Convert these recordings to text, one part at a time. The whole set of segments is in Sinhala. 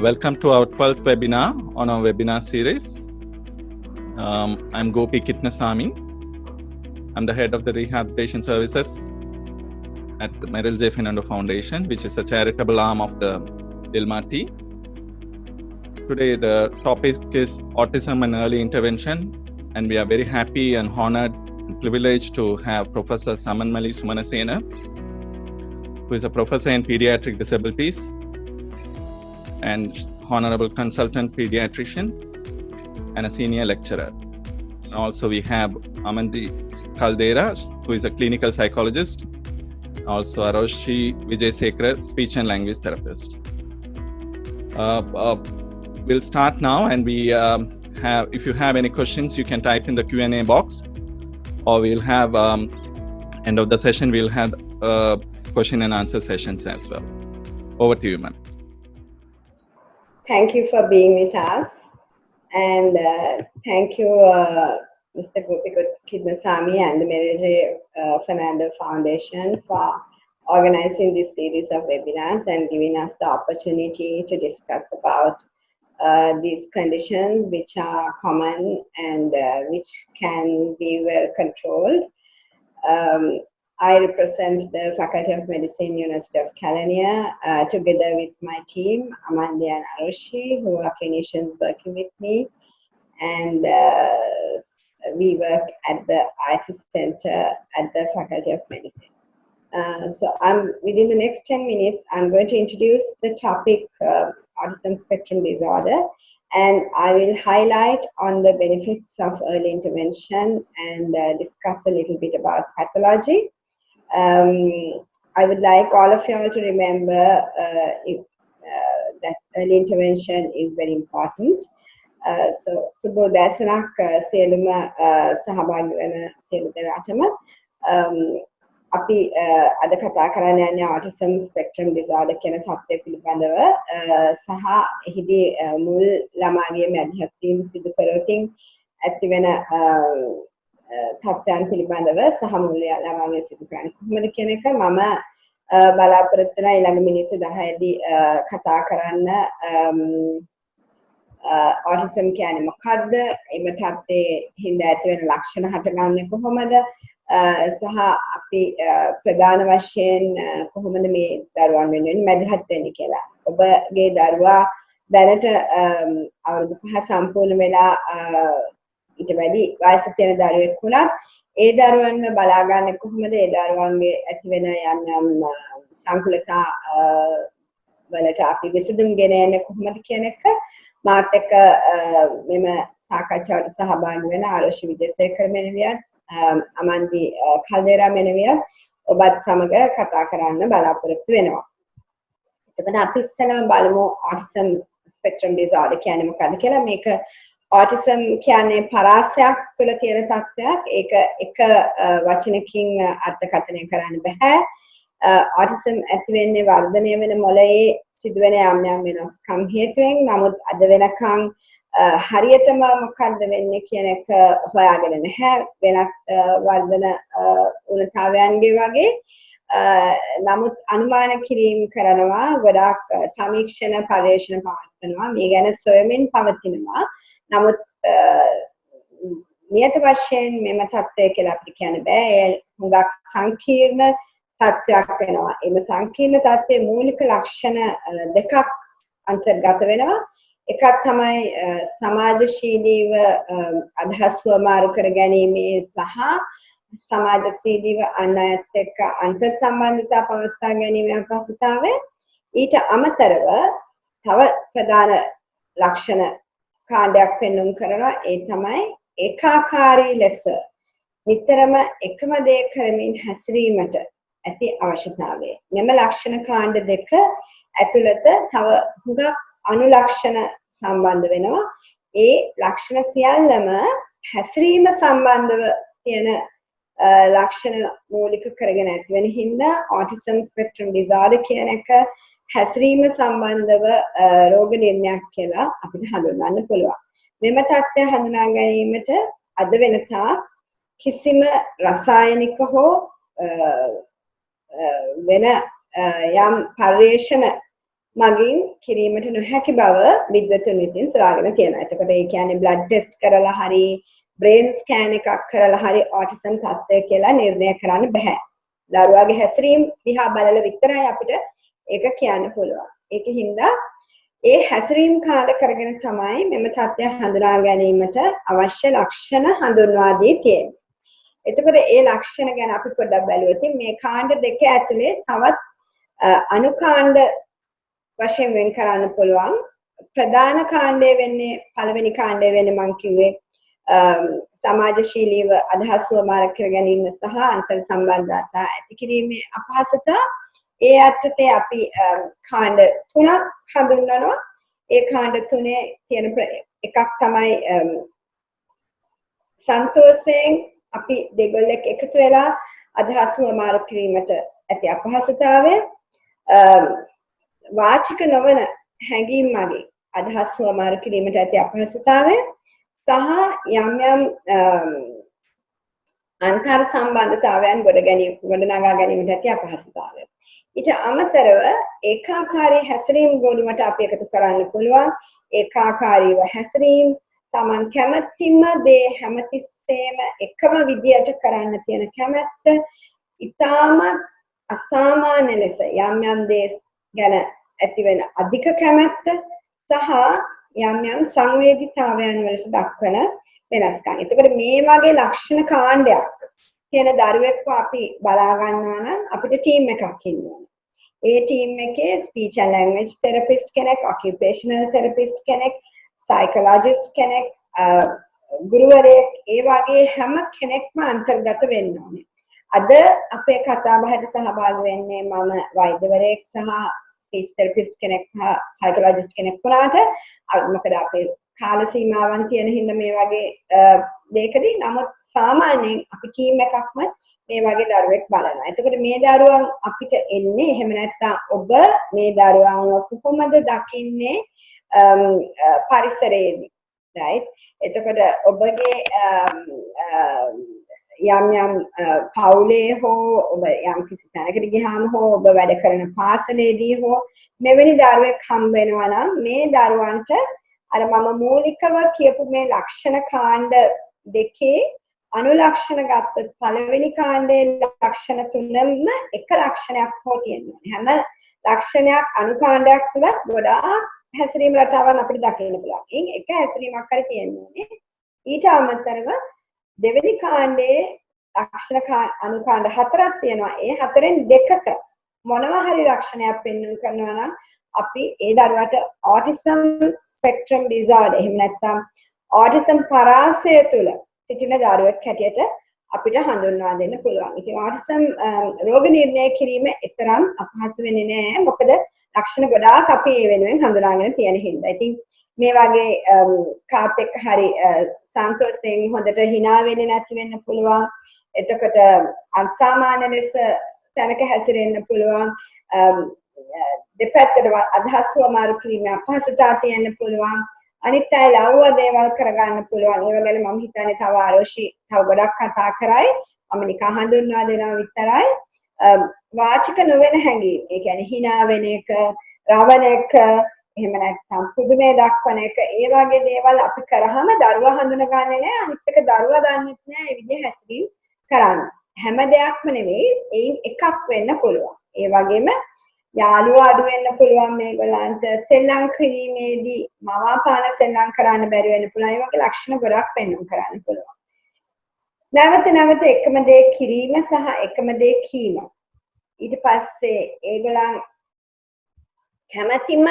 Welcome to our 12th webinar on our webinar series. I'm Gopi Kitnasamy. I'm the head of the Rehabilitation Services at the Merrill J. Fernando Foundation, which is a charitable arm of the DILMA-T. Today, the topic is autism and early intervention, and we are very happy and honored and privileged to have Professor Samanmali Sumanasena, who is a professor in pediatric disabilities and honorable consultant pediatrician and a senior lecturer. And also we have Amandi Caldera, who is a clinical psychologist. Also Aroshi Vijaysekara, speech and language therapist. We'll start now, and we have, if you have any questions, you can type in the Q&A box, or we'll have, end of the session, we'll have question and answer sessions as well. Over to you, ma'am. Thank you for being with us, and thank you, Mr. Gopi Kitnasamy and the Merrill J. Fernando Foundation for organizing this series of webinars and giving us the opportunity to discuss about these conditions which are common and which can be well controlled. I represent the Faculty of Medicine, University of Kelaniya, together with my team, Amandi and Aroshi, who are clinicians working with me. And we work at the IT Center at the Faculty of Medicine. So within the next 10 minutes, I'm going to introduce the topic autism spectrum disorder, and I will highlight on the benefits of early intervention and discuss a little bit about pathology. I would like all of you all to remember that early intervention is very important. So සුබ දැසනක් සියලුම සහභාගී වෙන සියලු දෙනාටම අපි අද කතා කරන්න යන්නේ autism spectrum disorder කියන තත්ත්වය පිළිබඳව සහ එහිදී මුල් ළමාගේ මැදිහත් වීම සිදු කරමින් ඇතිවෙන තත්ත්වයන් පිළිබඳව සහ මුල් ළමාගේ සිදු කරන්නේ කොහොමද කියන එක මම බලාපොරොත්තු වෙන ඊළඟ මිනිත්තු 10දී කතා කරන්න autism කියන්නේ මොකක්ද? එම තත්ත්වයේ හින්දා ඇතිවෙන ලක්ෂණ හටගන්නේ කොහොමද? සහ අපි ප්‍රධාන වශයෙන් කොහොමද මේ දරුවන් වෙනුවෙන් මැදිහත් වෙන්නේ කියලා. ඔබගේ දරුවා දැනට අවුරුදු 5 සම්පූර්ණ වෙලා ඊට වැඩි වයස තියෙන දරුවෙක් වුණත් ඒ දරුවන්ව බලා ගන්න කොහොමද? ඒ දරුවන්ගේ ඇති වෙන යම් සංකලතා වලට අපි විසඳුම් ගෙන යන්නේ කොහොමද කියන එක මාත් එක්ක මෙම සාකච්ඡාවට සහභාගී වෙන ආරෝෂි විජේසේකර මෙනවියත් Amandi Caldera මෙනවියත් ඔබත් සමග කතා කරන්න බලාපොරොත්තු වෙනවා. එතකොට අපි ඉස්සෙල්ලාම බලමු autism spectrum disorder කියන්නේ මොකක්ද කියලා. මේක autism කියන්නේ පරාසයක් තුළ තියෙන තත්ත්වයක්. ඒක එක වචනකින් අර්ථකථනය කරන්න බෑ. autism ඇති වෙන්නේ වර්ධනය වෙන මොළයේ සිදුවෙන යම් වෙනස්කම් හේතුවෙන්. නමුත් අද වෙනකන් හරියටම මොකක්ද වෙන්නේ කියන එක හොයාගෙන නැහැ. වෙනත් වර්ධන උණතාවයන්ගේ වගේ. නමුත් අනුමාන කිරීම කරනවා, ගොඩාක් සමීක්ෂණ පර්යේෂණ පවත්වනවා, මේ ගැන සොයමින් පවතිනවා. නමුත් නියත වශයෙන් මෙම තත්ත්වය කියලා අපිට කියන්න බෑ. ඒ හුඟක් සංකීර්ණ තත්ත්වයක් වෙනවා. එම සංකීර්ණ තත්ත්වයේ මූලික ලක්ෂණ දෙකක් අන්තර්ගත වෙනවා. එකක් තමයි සමාජශීලීව අදහස් වමාරු කර ගැනීමේ සහ සමාජශීලීව අන් අයත් එක්ක අන්තර් සම්බන්ධතා පවත්වා ගැනීමේ අපහසුතාවය. ඊට අමතරව තව ප්‍රධාන ලක්ෂණ කාණ්ඩයක් පෙන්වුම් කරනවා. ඒ තමයි ඒකාකාරී ලෙස නිතරම එකම දේ කරමින් හැසිරීමට ඇති අවශ්‍යතාවය. මෙම ලක්ෂණ කාණ්ඩ දෙක ඇතුළත තව හුඟක් අනුලක්ෂණ සම්බන්ධ වෙනවා. ඒ ලක්ෂණ සියල්ලම හැසිරීම සම්බන්ධව තියෙන ලක්ෂණ මූලික කරගෙන ඇති වෙන හින්දා autism spectrum disorder කියන එක හැසිරීම සම්බන්ධව රෝග නිర్ణයක් කියලා අපිට හඳුන්වන්න පුළුවන්. මෙම තත්ත්වය හඳුනා ගැනීමට අද වෙනතා කිසිම රසායනික හෝ වෙන යම් පර්යේෂණ මගින් කිරීමට නොහැකි බව විද්වතුන් විසින් සොයාගෙන තියෙනවා. එතකොට ඒ කියන්නේ බ්ලඩ් ටෙස්ට් කරලා හරි බ්‍රේන් ස්කෑන් එකක් කරලා හරි ඔටිසම් තත්ත්වය කියලා නිර්ණය කරන්න බෑ. දරුවාගේ හැසිරීම දිහා බලලා විතරයි අපිට ඒක කියන්න පුළුවන්. ඒකින්ද ඒ හැසිරීම කාර්ය කරගෙන තමයි මෙම තත්ත්වය හඳුනා ගැනීමට අවශ්‍ය ලක්ෂණ හඳුන්වා දී තියෙන්නේ. එතකොට ඒ ලක්ෂණ ගැන අපි පොඩ්ඩක් බලුවොත් මේ කාණ්ඩ දෙක ඇතුලේ තවත් අනුකාණ්ඩ වශයෙන් වෙන් කරන්න පුළුවන්. ප්‍රධාන කාණ්ඩය වෙන්නේ පළවෙනි කාණ්ඩය වෙන්නේ මම කිව්වේ සමාජශීලීව අදහස් වමාර කර ගැනීම සහ අන්තර් සම්බන්ධතා ඇති කිරීමේ අපහසුතා. ඒ අර්ථයේ අපි කාණ්ඩ තුනක් හඳුන්වනවා. ඒ කාණ්ඩ තුනේ තියෙන එකක් තමයි සන්තෝෂයෙන් අපි දෙගොල්ලෙක් එකතු වෙලා අදහස් වමාර කිරීමට ඇති අපහසුතාවය, වාචික නොවන හැඟීම් මගින් අදහස් වමාර කිරීමට ඇති අපහසුතාවය සහ යම් යම් අන්තර් සම්බන්ධතාවයන් ගොඩනගා ගැනීමට ඇති අපහසුතාවය. ඊට අමතරව ඒකාකාරී හැසිරීම් ගොනුවට අපි එකතු කරන්න පුළුවන්. ඒකාකාරීව හැසිරීම්, Taman කැමැතිම දේ හැමතිස්සෙම එකම විදියට කරන්න තියෙන කැමැත්ත, ඊටාම අසාමාන්‍ය ලෙස යම් යම් දේ ගැන ඇතිවෙන අධික කැමැත්ත සහ යම් යම් සංවේදීතාවයන් වලට දක්වන වෙනස්කම්. එතකොට මේ වගේ ලක්ෂණ කාණ්ඩයක් තියෙන දරුවෙක්ව අපි බලා ගන්නවා නම් අපිට ටීම් එකක් ඉන්න ඕනේ. ඒ ටීම් එකේ ස්පීච් ඇන්ඩ් ලැන්ග්වේජ් තෙරපිස්ට් කෙනෙක්, ඔකියුපේෂනල් තෙරපිස්ට් කෙනෙක්, සයිකොලොජිස්ට් කෙනෙක්, ගුරුවරයෙක්, ඒ වගේ හැම කෙනෙක්ම අන්තර්ගත වෙන්න ඕනේ. අද අපේ කතා බහට සහභාගී වෙන්නේ මම වෛද්‍යවරයෙක් සහ ස්පීච් තෙරපිස්ට් කෙනෙක් සහ සයිකොලොජිස්ට් කෙනෙක් වුණාට මොකද අපේ කාල සීමාවන් තියෙන හින්දා මේ වගේ දෙයකදී නමුත් සාමාන්‍යයෙන් අපි ටීම් එකක්ම මේ වගේ දරුවෙක් බලනවා. එතකොට මේ දරුවන් අපිට එන්නේ එහෙම නැත්නම් ඔබ මේ දරුවන්ව කොහොමද දකින්නේ පරිසරයේදී, right? එතකොට ඔබගේ යම් යම් පවුලේ හෝ ඔබ යම් කිසි තැනකට ගියාම හෝ ඔබ වැඩ කරන පාසලේදී හෝ මෙවැනි දරුවෙක් හම්බ වෙනවා නම් මේ දරුවන්ට අර මම මූලිකව කියපු මේ ලක්ෂණ කාණ්ඩ දෙකේ අනුලක්ෂණ ගත්තොත් පළවෙනි කාණ්ඩයේ ලක්ෂණ තුනම එක ලක්ෂණයක් හෝ තියෙනවා. හැම ලක්ෂණයක් අනුකාණ්ඩයක් තුල ගොඩාක් හැසිරීම රටාවන් අපිට දකින්න පුළුවන්. එක හැසිරීමක් හරි තියෙන්නේ. ඊට අමතරව දෙවෙනි කාණ්ඩයේ ලක්ෂණ අනුකාණ්ඩ හතරක් තියෙනවා. ඒ හතරෙන් දෙකක මොනවා හරි ලක්ෂණයක් පෙන්වන්න කරනවා නම් අපි ඒ දරුවාට autism spectrum disorder එහෙම නැත්නම් autism පරාසය තුල සිටින දරුවෙක් හැටියට අපිට හඳුන්වා දෙන්න පුළුවන්. ඉතින් autism රෝග නිර්ණය කිරීම එතරම් අපහසු වෙන්නේ නැහැ. මොකද ලක්ෂණ ගොඩාක් අපි ඒ වෙනුවෙන් හඳුනාගෙන තියෙන හින්දා. ඉතින් මේ වගේ කාත් එක්ක හරි සන්තෝෂයෙන් හොඳට hina වෙන්නේ නැති වෙන්න පුළුවන්. එතකොට අසාමාන්‍ය ලෙස තැනක හැසිරෙන්න පුළුවන්. දෙපැත්තට අදහස් වමාරු කිරීම අපහසුතාව තියෙන්න පුළුවන්. අනිත් අය ලව්ව දේවල් කරගන්න පුළුවන්. ඒ වගේම මම හිතන්නේ තව ආරෝෂි තව ගොඩක් කතා කරයි. මම නිකන් හඳුන්වා දෙනවා විතරයි. වාචික නොවන හැඟීම්. ඒ කියන්නේ hina වෙන එක, රවණ එක, එහෙම නැත්නම් පුදුමේ දක්වන එක, ඒ වගේ දේවල් අපි කරාම දරුවා හඳුනගන්නේ නැහැ. අනිත් එක දරුවා දන්නේ නැහැ මේ විදිහ හැසිරීම කරන්න. හැම දෙයක්ම නෙවෙයි, ඒන් එකක් වෙන්න පුළුවන්. ඒ වගේම යාළුවා අඩු වෙන්න පුළුවන් මේගොල්ලන්ට. සෙල්ලම් කිරීමේදී මවාපාන සෙල්ලම් කරන්න බැරි වෙන්න පුළුවන්. ඒ වගේ ලක්ෂණ ගොඩක් පෙන්වන්න කරන්න පුළුවන්. නැවත නැවත එකම දේ කිරීම සහ එකම දේ කීම. ඊට පස්සේ ඒගොල්ලන් කැමැතිම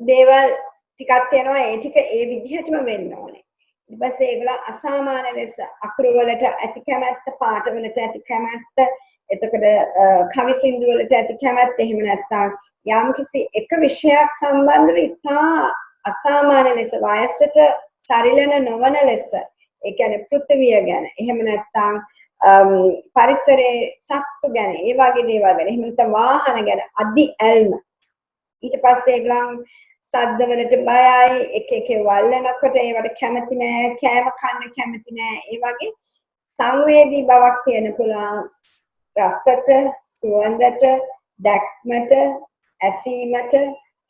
දේවල් ටිකක් තියෙනවා. ඒ ටික ඒ විදිහටම වෙන්න ඕනේ. ඊට පස්සේ ඒගොල්ලන් අසාමාන්‍ය ලෙස අකුරු වලට ඇති කැමැත්ත, පාට වලට ඇති කැමැත්ත, එතකොට කවි සින්දු වලට ඇති කැමැත්ත, එහෙම නැත්නම් යම්කිසි එක විෂයක් සම්බන්ධව ඉතා අසාමාන්‍ය ලෙස වයසට සරිලන නොවන ලෙස, ඒ කියන්නේ පෘථිවිය ගැන, එහෙම නැත්නම් පරිසරයේ සත්තු ගැන, ඒ වගේ දේවල් ගැන, එහෙම නැත්නම් වාහන ගැන අදි ඇල්ම. ඊට පස්සේ ඒගොල්ලන් සද්ද වලට බයයි, එක වල්ලනකොට ඒවට කැමති නෑ, කෑම කන්න කැමති නෑ. ඒ වගේ සංවේදී බවක් තියෙන පුළුවන්. රසට, සුවඳට, දැක්මට, ඇසීමට,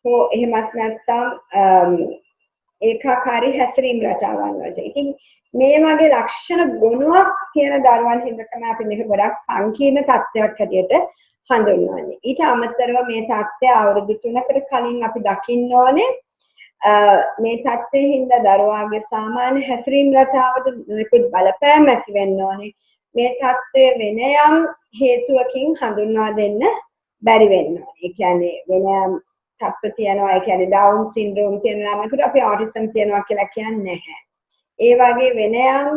හෝ එහෙමත් නැත්නම් ඒකාකාරී හැසිරීම් රටාවන් වලට. ඉතින් මේ වගේ ලක්ෂණ ගුණයක් තියෙන දරුවන් හින්දා තමයි අපි මේක ගොඩක් සංකීර්ණ තත්ත්වයක් හැටියට හඳුන්වන්නේ. ඊට අමතරව මේ තත්ත්වය අවුරුදු 3කට කලින් අපි දකින්න ඕනේ මේ තත්ත්වයේ හින්දා දරුවාගේ සාමාන්‍ය හැසිරීම් රටාවට නිකුත් බලපෑම් ඇති වෙන්න ඕනේ. මේ තත්ත්වය වෙන යම් හේතුවකින් හඳුන්වා දෙන්න බැරි වෙන්න ඕනේ. ඒ කියන්නේ වෙන යම් තත්ත්ව තියෙනවා, ඒ කියන්නේ ඩවුන් සින්ඩ්‍රෝම් තියෙන ළමයෙකුට අපි ඔටිසම් තියෙනවා කියලා කියන්නේ නැහැ. ඒ වගේ වෙන යම්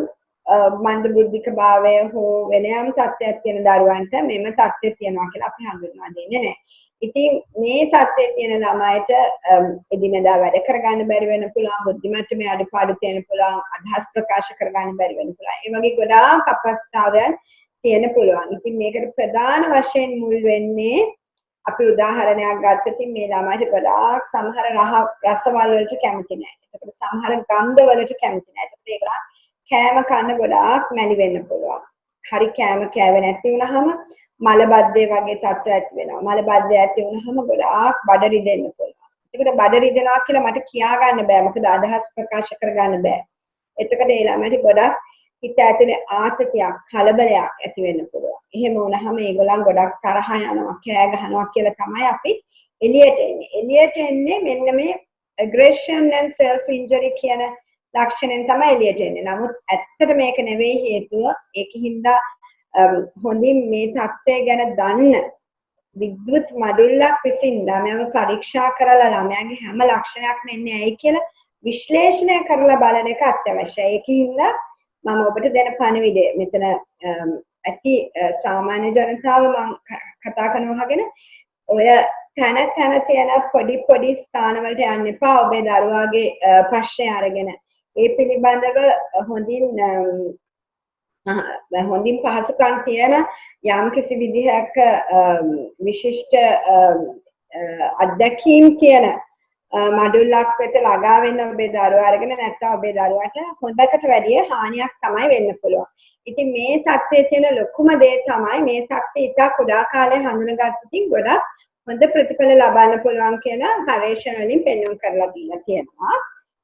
මන්ද බුද්ධික භාවය හෝ වෙන යම් තත්ත්වයක් තියෙන දරුවන්ට මෙම තත්ත්වය තියෙනවා කියලා අපි හඳුන්වා දෙන්නේ නැහැ. ඉතින් මේ තත්ත්වයේ තියෙන ළමයිට එදිනෙදා වැඩ කරගන්න බැරි වෙන පුළුවන්, බුද්ධිමට්ටමේ අඩුපාඩු තියෙන පුළුවන්, අදහස් ප්‍රකාශ කරගන්න බැරි වෙන පුළුවන්. ඒ වගේ ගොඩාක් අපහසුතාවයන් තියෙන පුළුවන්. ඉතින් මේකට ප්‍රධාන වශයෙන් මුල් වෙන්නේ අපි උදාහරණයක් ගත්තොත් මේ ළමයිට ගොඩාක් සමහර රසවල වලට කැමති නැහැ. ඒකට සමහර ගන්ධ වලට කැමති නැහැ. ඒකට ඒගොල්ලන් කෑම කන්න ගොඩාක් මැලි වෙන්න පුළුවන්. හරි කෑම කෑවේ නැති වුනහම මලබද්ධය වගේ තත්ත්ව ඇති වෙනවා. මලබද්ධය ඇති වුනහම ගොඩාක් බඩ රිදෙන්න පුළුවන්. ඒකට බඩ රිදෙනවා කියලා මට කියා ගන්න බෑ. මොකද අදහස් ප්‍රකාශ කරගන්න බෑ. එතකොට ඒ ළමයිට ගොඩක් හිත ඇතුලේ ආතතියක්, කලබලයක් ඇති වෙන්න පුළුවන්. එහෙම වුණාම ඒගොල්ලන් ගොඩක් තරහ යනවා, කෑ ගහනවා කියලා තමයි අපි එළියට එන්නේ. එළියට එන්නේ මෙන්න මේ aggression and self injury කියන ලක්ෂණෙන් තමයි එළියට එන්නේ. නමුත් ඇත්තට මේක නෙවෙයි හේතුව. ඒකින්ද හොඳින් මේ தත්ත්වය ගැන දන්න විද්‍යුත් මඩුල්ලක් විසින් ළමයාව පරීක්ෂා කරලා ළමයාගේ හැම ලක්ෂණයක්ම එන්නේ ඇයි කියලා විශ්ලේෂණය කරලා බලන එක අත්‍යවශ්‍යයි. ඒකින්ද මම ඔබට දෙන පණිවිඩය මෙතන ඇති සාමාන්‍ය ජනතාව මම කතා කරනවා වගේ ඔය තන තියෙන පොඩි ස්ථානවලට යන්න එපා. ඔබේ දරුවාගේ ප්‍රශ්නය අරගෙන ඒ පිළිබඳව හොඳින් පහසුකම් තියෙන යම් කිසි විදිහක විශිෂ්ට අත්දැකීම් තියෙන මඩුල්ලක් වෙත ළඟා වෙන්න ඔබේ දරුවා අරගෙන නැත්නම් ඔබේ දරුවාට හොඳකට වැඩිය හානියක් තමයි වෙන්න පුළුවන්. ඉතින් මේ තත්ත්වයේ තියෙන ලොකුම දේ තමයි මේ තත්ත්වය ඉතා කුඩා කාලේ හඳුනගත්තොත් ගොඩක් හොඳ ප්‍රතිඵල ලබන්න පුළුවන් කියලා පරීක්ෂණ වලින් පෙන්වන්න කරලා දීලා තියෙනවා.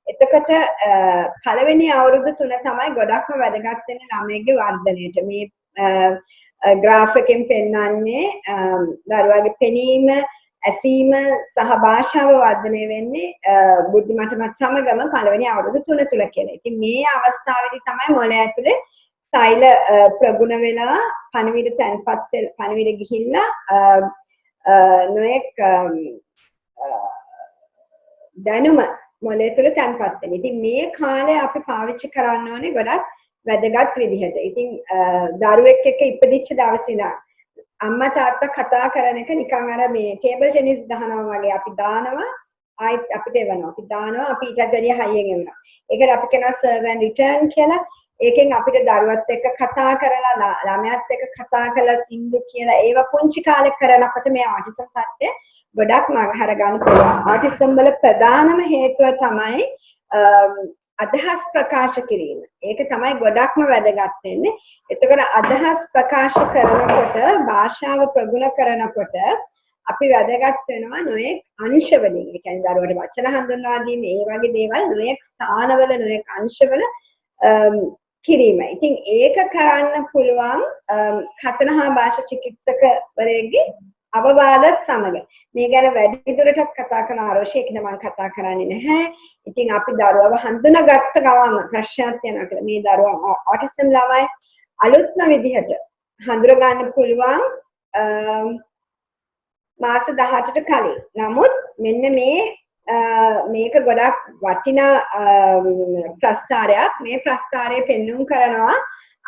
එතකොට පළවෙනි අවුරුදු 3 තමයි ගොඩක්ම වැදගත් වෙන ළමයිගේ වර්ධනයට. මේ ග්‍රාෆ් එකෙන් පෙන්වන්නේ දරුවාගේ පෙනීම, ඇසීම සහ භාෂාව වර්ධනය වෙන්නේ බුද්ධිමට්ටමත් සමගම පළවෙනි අවුරුදු 3 තුල කියලා. ඉතින් මේ අවස්ථාවේදී තමයි මොළය ඇතුලේ සෛල ප්‍රගුණ වෙලා පණිවිඩ තැන්පත් පණිවිඩ ගිහිල්ලා නොඑක් දැනුම මොළය තුල තැන්පත් වෙනවා. ඉතින් මේ කාලය අපි පාවිච්චි කරන්න ඕනේ ගොඩක් වැදගත් විදිහට. ඉතින් දරුවෙක් එක්ක ඉපදිච්ච දවසේ ඉඳන් අම්මා තාත්තා කතා කරන එක නිකන් අර මේ ටේබල් ටෙනිස් ගහනවා වගේ. අපි දානවා ආයිත් අපිට එවනවා. අපි දානවා අපි ඊට වැඩිය හයියෙන් එවනවා. ඒකට අපි කියනවා serve and return කියලා. ඒකෙන් අපිට දරුවත් එක්ක කතා කරලා ළමයාත් එක්ක කතා කරලා සින්දු කියලා ඒව පුංචි කාලේ කරනකොට මේ ඔටිසම් තත්ත්වය ගොඩක් මගහර ගන්න පුළුවන්. ඔටිසම් වල ප්‍රධානම හේතුව තමයි අදහස් ප්‍රකාශ කිරීම. ඒක තමයි ගොඩක්ම වැදගත් වෙන්නේ. එතකොට අදහස් ප්‍රකාශ කරනකොට භාෂාව ප්‍රගුණ කරනකොට අපි වැදගත් වෙනවා නොයෙක් අංශවලින්. ඒ කියන්නේ දරුවට වචන හඳුන්වා දීම, ඒ වගේ දේවල් නොයෙක් ස්ථානවල නොයෙක් අංශවල කිරීම. ඉතින් ඒක කරන්න පුළුවන් කතනහා භාෂා චිකිත්සකවරයෙක්ගේ අවවාදත් සමග. මේ ගැන වැඩි දුරටත් කතා කරන ආරෝෂය කියන මම කතා කරන්නේ නැහැ. ඉතින් අපි දරුවව හඳුනාගත්ත ගමන් ප්‍රශ්නයක් තියෙනවා කියලා. මේ දරුවා ඔටිසම් ළමයි අලුත්ම විදිහට හඳුනා ගන්න පුළුවන් මාස 18ට කලින්. නමුත් මෙන්න මේක ගොඩක් වටිනා ප්‍රස්තාරයක්. මේ ප්‍රස්තාරය පෙන්වුම් කරනවා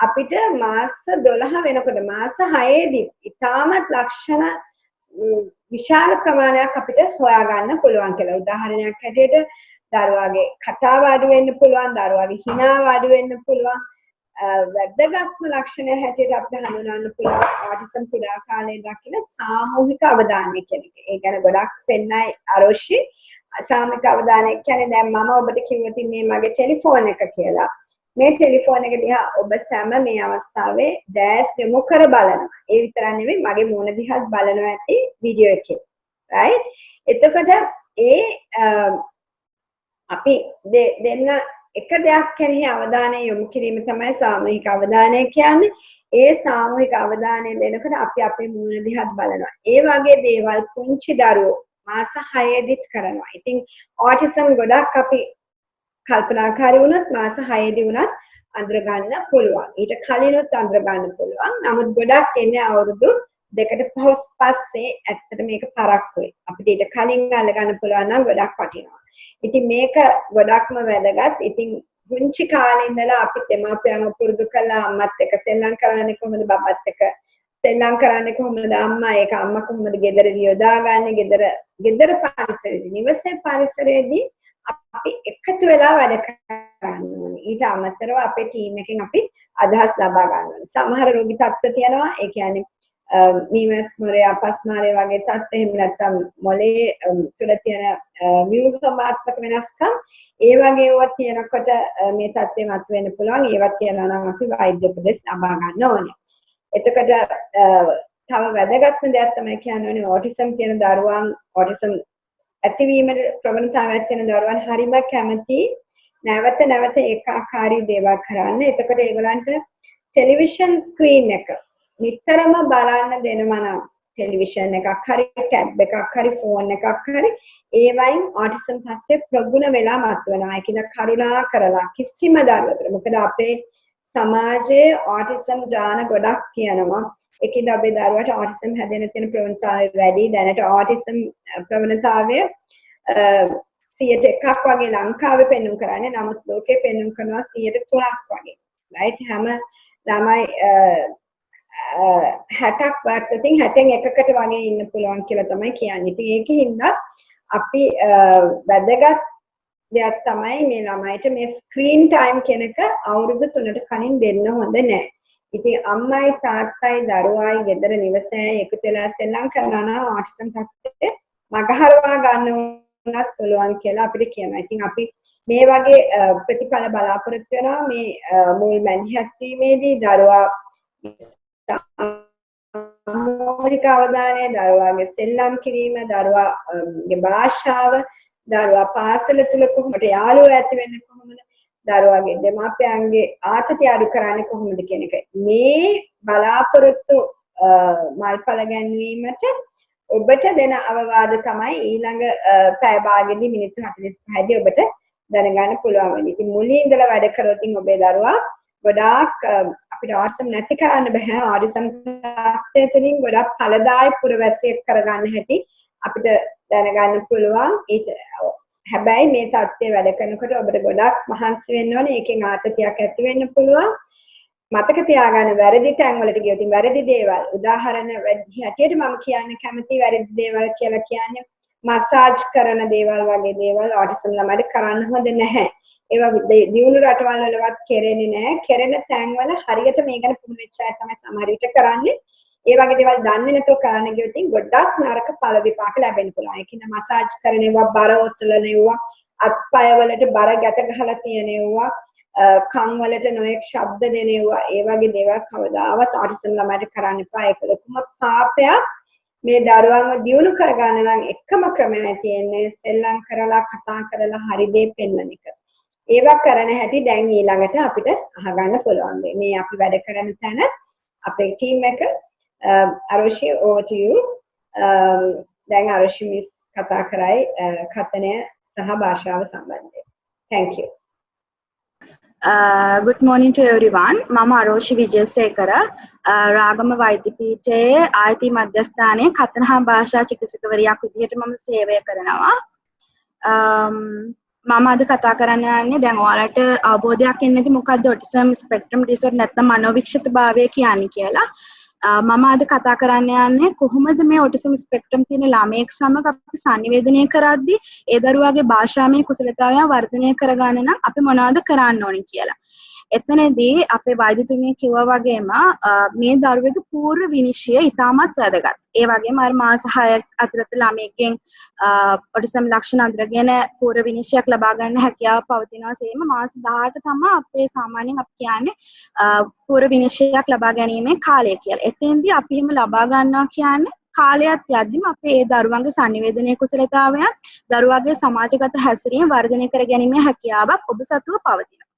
අපිට මාස 12 වෙනකොට මාස 6ේදී ඉතාමත් ලක්ෂණ විශාල ප්‍රමාණයක් අපිට හොයාගන්න පුළුවන් කියලා. උදාහරණයක් හැටියට දරුවාගේ කතාව අඩු වෙන්න පුළුවන්, දරුවාගේ හිනාව අඩු වෙන්න පුළුවන්. වැදගත්ම ලක්ෂණය හැටියට අපිට හඳුනන්න පුළුවන් ඔටිසම් කුඩා කාලේ දකින සාමූහික අවධානය කියන එක. ඒ ගැන ගොඩක් පෙන්නයි ආරෝෂි. සාමූහික අවධානය කියන්නේ දැන් මම ඔබට කිව්වොත් මේ මගේ ටෙලිෆෝන් එක කියලා. මේ ටෙලිෆෝන් එක දිහා ඔබ සැම මේ අවස්ථාවේ දැස් යොමු කර බලනවා. ඒ විතරක් නෙවෙයි මගේ මූණ දිහාත් බලනවා ඇති වීඩියෝ එකේ. right? එතකොට අපි දෙන්න එක දෙයක් කෙරෙහි අවධානය යොමු කිරීම තමයි සාමූහික අවධානය කියන්නේ. ඒ සාමූහික අවධානය දෙනකොට අපි අපේ මූණ දිහාත් බලනවා. ඒ වගේ දේවල් පුංචි දරුවෝ මාස 6 කරනවා. ඉතින් ඔටිසම් ගොඩක් අපි කල්පනාකාරී වුණත් මාස 6 වුණත් අඳුර ගන්න පුළුවන්. ඊට කලිනුත් අඳුර ගන්න පුළුවන්. නමුත් ගොඩක් එන්නේ අවුරුදු 2කට පස්සේ ඇත්තට මේක පරක්කුයි. අපිට ඊට කලින් අල්ල ගන්න පුළුවන් නම් ගොඩක් වටිනවා. ඉතින් මේක ගොඩක්ම වැදගත්. ඉතින් පුංචි කාලේ ඉඳලා අපි දෙමාපියන්ව පුරුදු කළා අම්මත් එක්ක සෙල්ලම් කරන්නේ කොහොමද, බබත් එක්ක සෙල්ලම් කරන්නේ කොහොමද, අම්මා ඒක අම්මා කොහොමද ගෙදරදී යොදාගන්නේ, ගෙදර පරිසරයේදී, නිවසේ පරිසරයේදී අපි එකතු වෙලා වැඩ කරන්න ඕනේ. ඊට අමතරව අපේ ටීම් එකෙන් අපි අදහස් ලබා ගන්න ඕනේ. සමහර රෝගී තත්ත්ව තියෙනවා. ඒ කියන්නේ මීමස්මරය, අපස්මාරය වගේ තත්ත්ව, එහෙම නැත්නම් මොලේ තුළ තියෙන ව්‍යුහාත්මක වෙනස්කම්, ඒ වගේ ඒවා තියෙනකොට මේ තත්ත්වෙ මතුවෙන්න පුළුවන්. ඒවත් කියනවා නම් අපි වෛද්‍ය උපදෙස් ලබා ගන්න ඕනේ. එතකොට තව වැදගත්ම දෙයක් තමයි කියන්නේ ඔටිසම් තියෙන දරුවන්, ඔටිසම් ඇතිවීමේ ප්‍රවණතාවයක් තියෙන දරුවන් හරිම කැමති නැවත ඒකාකාරී දේවල් කරන්න. එතකොට ඒගොල්ලන්ට ටෙලිවිෂන් ස්ක්‍රීන් එක නිතරම බලන්න දෙනවා නම්, ටෙලිවිෂන් එකක් හරි, ටැබ් එකක් හරි, ෆෝන් එකක් හරි, ඒවයින් ඔටිසම් තත්ත්වය ප්‍රගුණ වෙලා මතුවෙනවා. ඒකද කරුණා කරලා කිසිම දරුවෙකුට, මොකද අපේ සමාජයේ ඔටිසම් ජාන ගොඩක් තියෙනවා. ඒකද අපේ දරුවට ඔටිසම් හැදෙන තියෙන ප්‍රවණතාවය වැඩි. දැනට ඔටිසම් ප්‍රවණතාවය 100%ක් වගේ ලංකාවේ පෙන්වුම් කරන්නේ. නමුත් ලෝකේ පෙන්වුම් කරනවා 103ක් වගේ. රයිට්? හැම ළමයි 60ක් වර්තතින් 60න් එකකට වගේ ඉන්න පුළුවන් කියලා තමයි කියන්නේ. ඉතින් ඒකින්ද අපි වැදගත් දෙයක් තමයි මේ ළමයිට මේ ස්ක්‍රීන් ටයිම් කෙනක අවුරුදු 3ට කලින් දෙන්න හොඳ නැහැ. ඉතින් අම්මයි තාත්තයි දරුවයි ගෙදර නිවසේ එකතු වෙලා සෙල්ලම් කරනවා නම් ඔටිසම් තත්ත්වය මගහරවා ගන්න උනත් පුළුවන් කියලා අපිට කියනවා. ඉතින් අපි මේ වගේ ප්‍රතිඵල බලාපොරොත්තු වෙනවා මේ මුල් මැදිහත් වීමේදී දරුවා සාමූහික අවධානය, දරුවාගේ සෙල්ලම් කිරීම, දරුවාගේ භාෂාව, දරුවා පාසල තුල කොහොමද යාළුවෝ ඇති වෙන්නේ, කොහොමද දරුවාගේ දෙමාපියන්ගේ ආතතිය අඩු කරන්නේ කොහොමද කියන එක. මේ බලාපොරොත්තු මල්පල ගැන්වීමට ඔබට දෙන අවවාද තමයි ඊළඟ පැය භාගෙදී මිනිත්තු 45දී ඔබට දැනගන්න පුළුවන් වෙන්නේ. ඉතින් මුලින් ඉඳලා වැඩ කරොත් ඔබේ දරුවා ගොඩාක් අපිට ඔටිසම් නැති කරන්න බෑ. ඔටිසම් තත්ත්වයෙන් ගොඩක් ඵලදායක පුරවැසියෙක් කරගන්න හැටි අපිට දැනගන්න පුළුවන්. හැබැයි මේ තත්ත්වය වැඩ කරනකොට ඔබට ගොඩක් මහන්සි වෙන්න ඕනේ. ඒකෙන් ආතතියක් ඇති වෙන්න පුළුවන්. මතක තියාගන්න වැරදි තැන් වලට ගියොත් වැරදි දේවල්, උදාහරණ හැටියට මම කියන්න කැමති වැරදි දේවල් කියලා කියන්නේ මසාජ් කරන දේවල් වගේ දේවල් ඔටිසම් ළමයිට කරන්න හොඳ නැහැ. ඒවා දියුණු රටවල් වලවත් කෙරෙන්නේ නැහැ. කෙරෙන තැන් වල හරියට මේ ගැන පුහුණු වෙච්ච අය තමයි සමහර විට කරන්නේ. ඒ වගේ දේවල් දන්නේ නැතුව කරන්න ගියොත් ගොඩක් නරක ඵල විපාක ලැබෙන්න පුළුවන්. ඒකින මසාජ් කරන ඒවා, බර ඔසලන ඒවා, අත්පය වලට බර ගැට ගහලා තියෙන ඒවා, කන් වලට නොයෙක් ශබ්ද දෙන ඒවා, ඒ වගේ දේවල් කවදාවත් ඔටිසම් ළමයිට කරන්න එපා. ඒක ලොකුම පාපයක්. මේ දරුවන්ව දියුණු කරගන්න නම් එකම ක්‍රමය තියෙන්නේ සෙල්ලම් කරලා, කතා කරලා හරි දේ පෙන්වන එක. ඒවා කරන හැටි දැන් ඊළඟට අපිට අහගන්න පුළුවන්. මේ අපි වැඩ කරන තැන අපේ ටීම් එක අරුෂි over to you. දැන් අරුෂි මිස් කතා කරයි කතනය සහ භාෂාව සම්බන්ධයෙන්. Thank you. Good morning to everyone. මම අරෝෂි විජේසේකර රාගම වෛද්‍ය පීඨයේ ආයති මධ්‍යස්ථානයේ කතන හා භාෂා චිකිත්සකවරියක් විදිහට මම සේවය කරනවා. මම අද කතා කරන්න යන්නේ දැන් ඔයාලට අවබෝධයක් එන්නේ නැති මොකද්ද ඔටිසම් ස්පෙක්ට්‍රම් ඩිසෝඩර් නැත්නම් මනෝවික්ෂිප්තභාවය කියන්නේ කියලා. මම අද කතා කරන්න යන්නේ කොහොමද මේ ඔටිසම් ස්පෙක්ට්‍රම් තියෙන ළමයෙක් සමග අපි සංනිවේදනය කරද්දී ඒ දරුවාගේ භාෂාමය කුසලතාවයන් වර්ධනය කරගන්න නම් අපි මොනවද කරන්න ඕනේ කියලා. එතනදී අපේ වෛද්‍යතුමිය කිව්වා වගේම මේ දරුවෙකුගේ පූර්ව විනිශ්චය ඉතාමත් වැදගත්. ඒ වගේම අර මාස 6 අතරත ළමයෙක්ගෙන් ඔටිසම් ලක්ෂණ අඳුරගෙන පූර්ව විනිශ්චයක් ලබා ගන්න හැකියාව පවතිනවා. සේම මාස 18 තමයි අපේ සාමාන්‍යයෙන් අපි කියන්නේ පූර්ව විනිශ්චයක් ලබා ගැනීමේ කාලය කියලා. එතෙන්දී අපි එහෙම ලබා ගන්නවා කියන්නේ කාලයක් යද්දිම අපේ ඒ දරුවන්ගේ සංනිවේදනීය කුසලතාවයන් දරුවාගේ සමාජගත හැසිරීම වර්ධනය කර ගැනීමේ හැකියාවක් ඔබ සතුව පවතිනවා.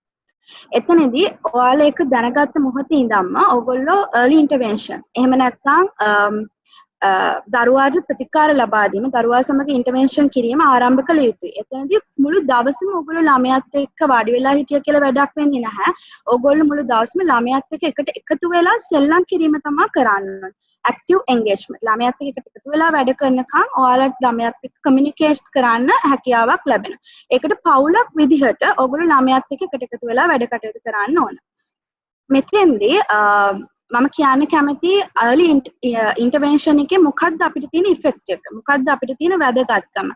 එතනදී ඔයාලා එක දැනගත්ත මොහොතේ ඉඳන්ම ඕගොල්ලෝ early interventions එහෙම නැත්නම් දරුවාට ප්‍රතිකාර ලබා දීම දරුවා සමග ඉන්ටර්වෙන්ෂන් කිරීම ආරම්භ කළ යුතුයි. එතනදී මුළු දවසම ඕගොල්ලෝ ළමයාත් එක්ක වාඩි වෙලා හිටිය කියලා වැඩක් වෙන්නේ නැහැ. ඕගොල්ලෝ මුළු දවසම ළමයාත් එක්ක එකට එකතු වෙලා සෙල්ලම් කිරීම තමයි කරන්න ඕනේ. active engagement. ළමයාත් එක්ක එකතු වෙලා වැඩ කරනකම් ඔයාලට ළමයාත් එක්ක communicate කරන්න හැකියාවක් ලැබෙනවා. ඒකට පවුලක් විදිහට ඕගොල්ලෝ ළමයාත් එක්ක එකට එකතු වෙලා වැඩ කටයුතු කරන්න ඕන. මෙතෙන්දී මම කියන්න කැමති early intervention එකේ මොකක්ද අපිට තියෙන effective එක මොකක්ද අපිට තියෙන වැදගත්කම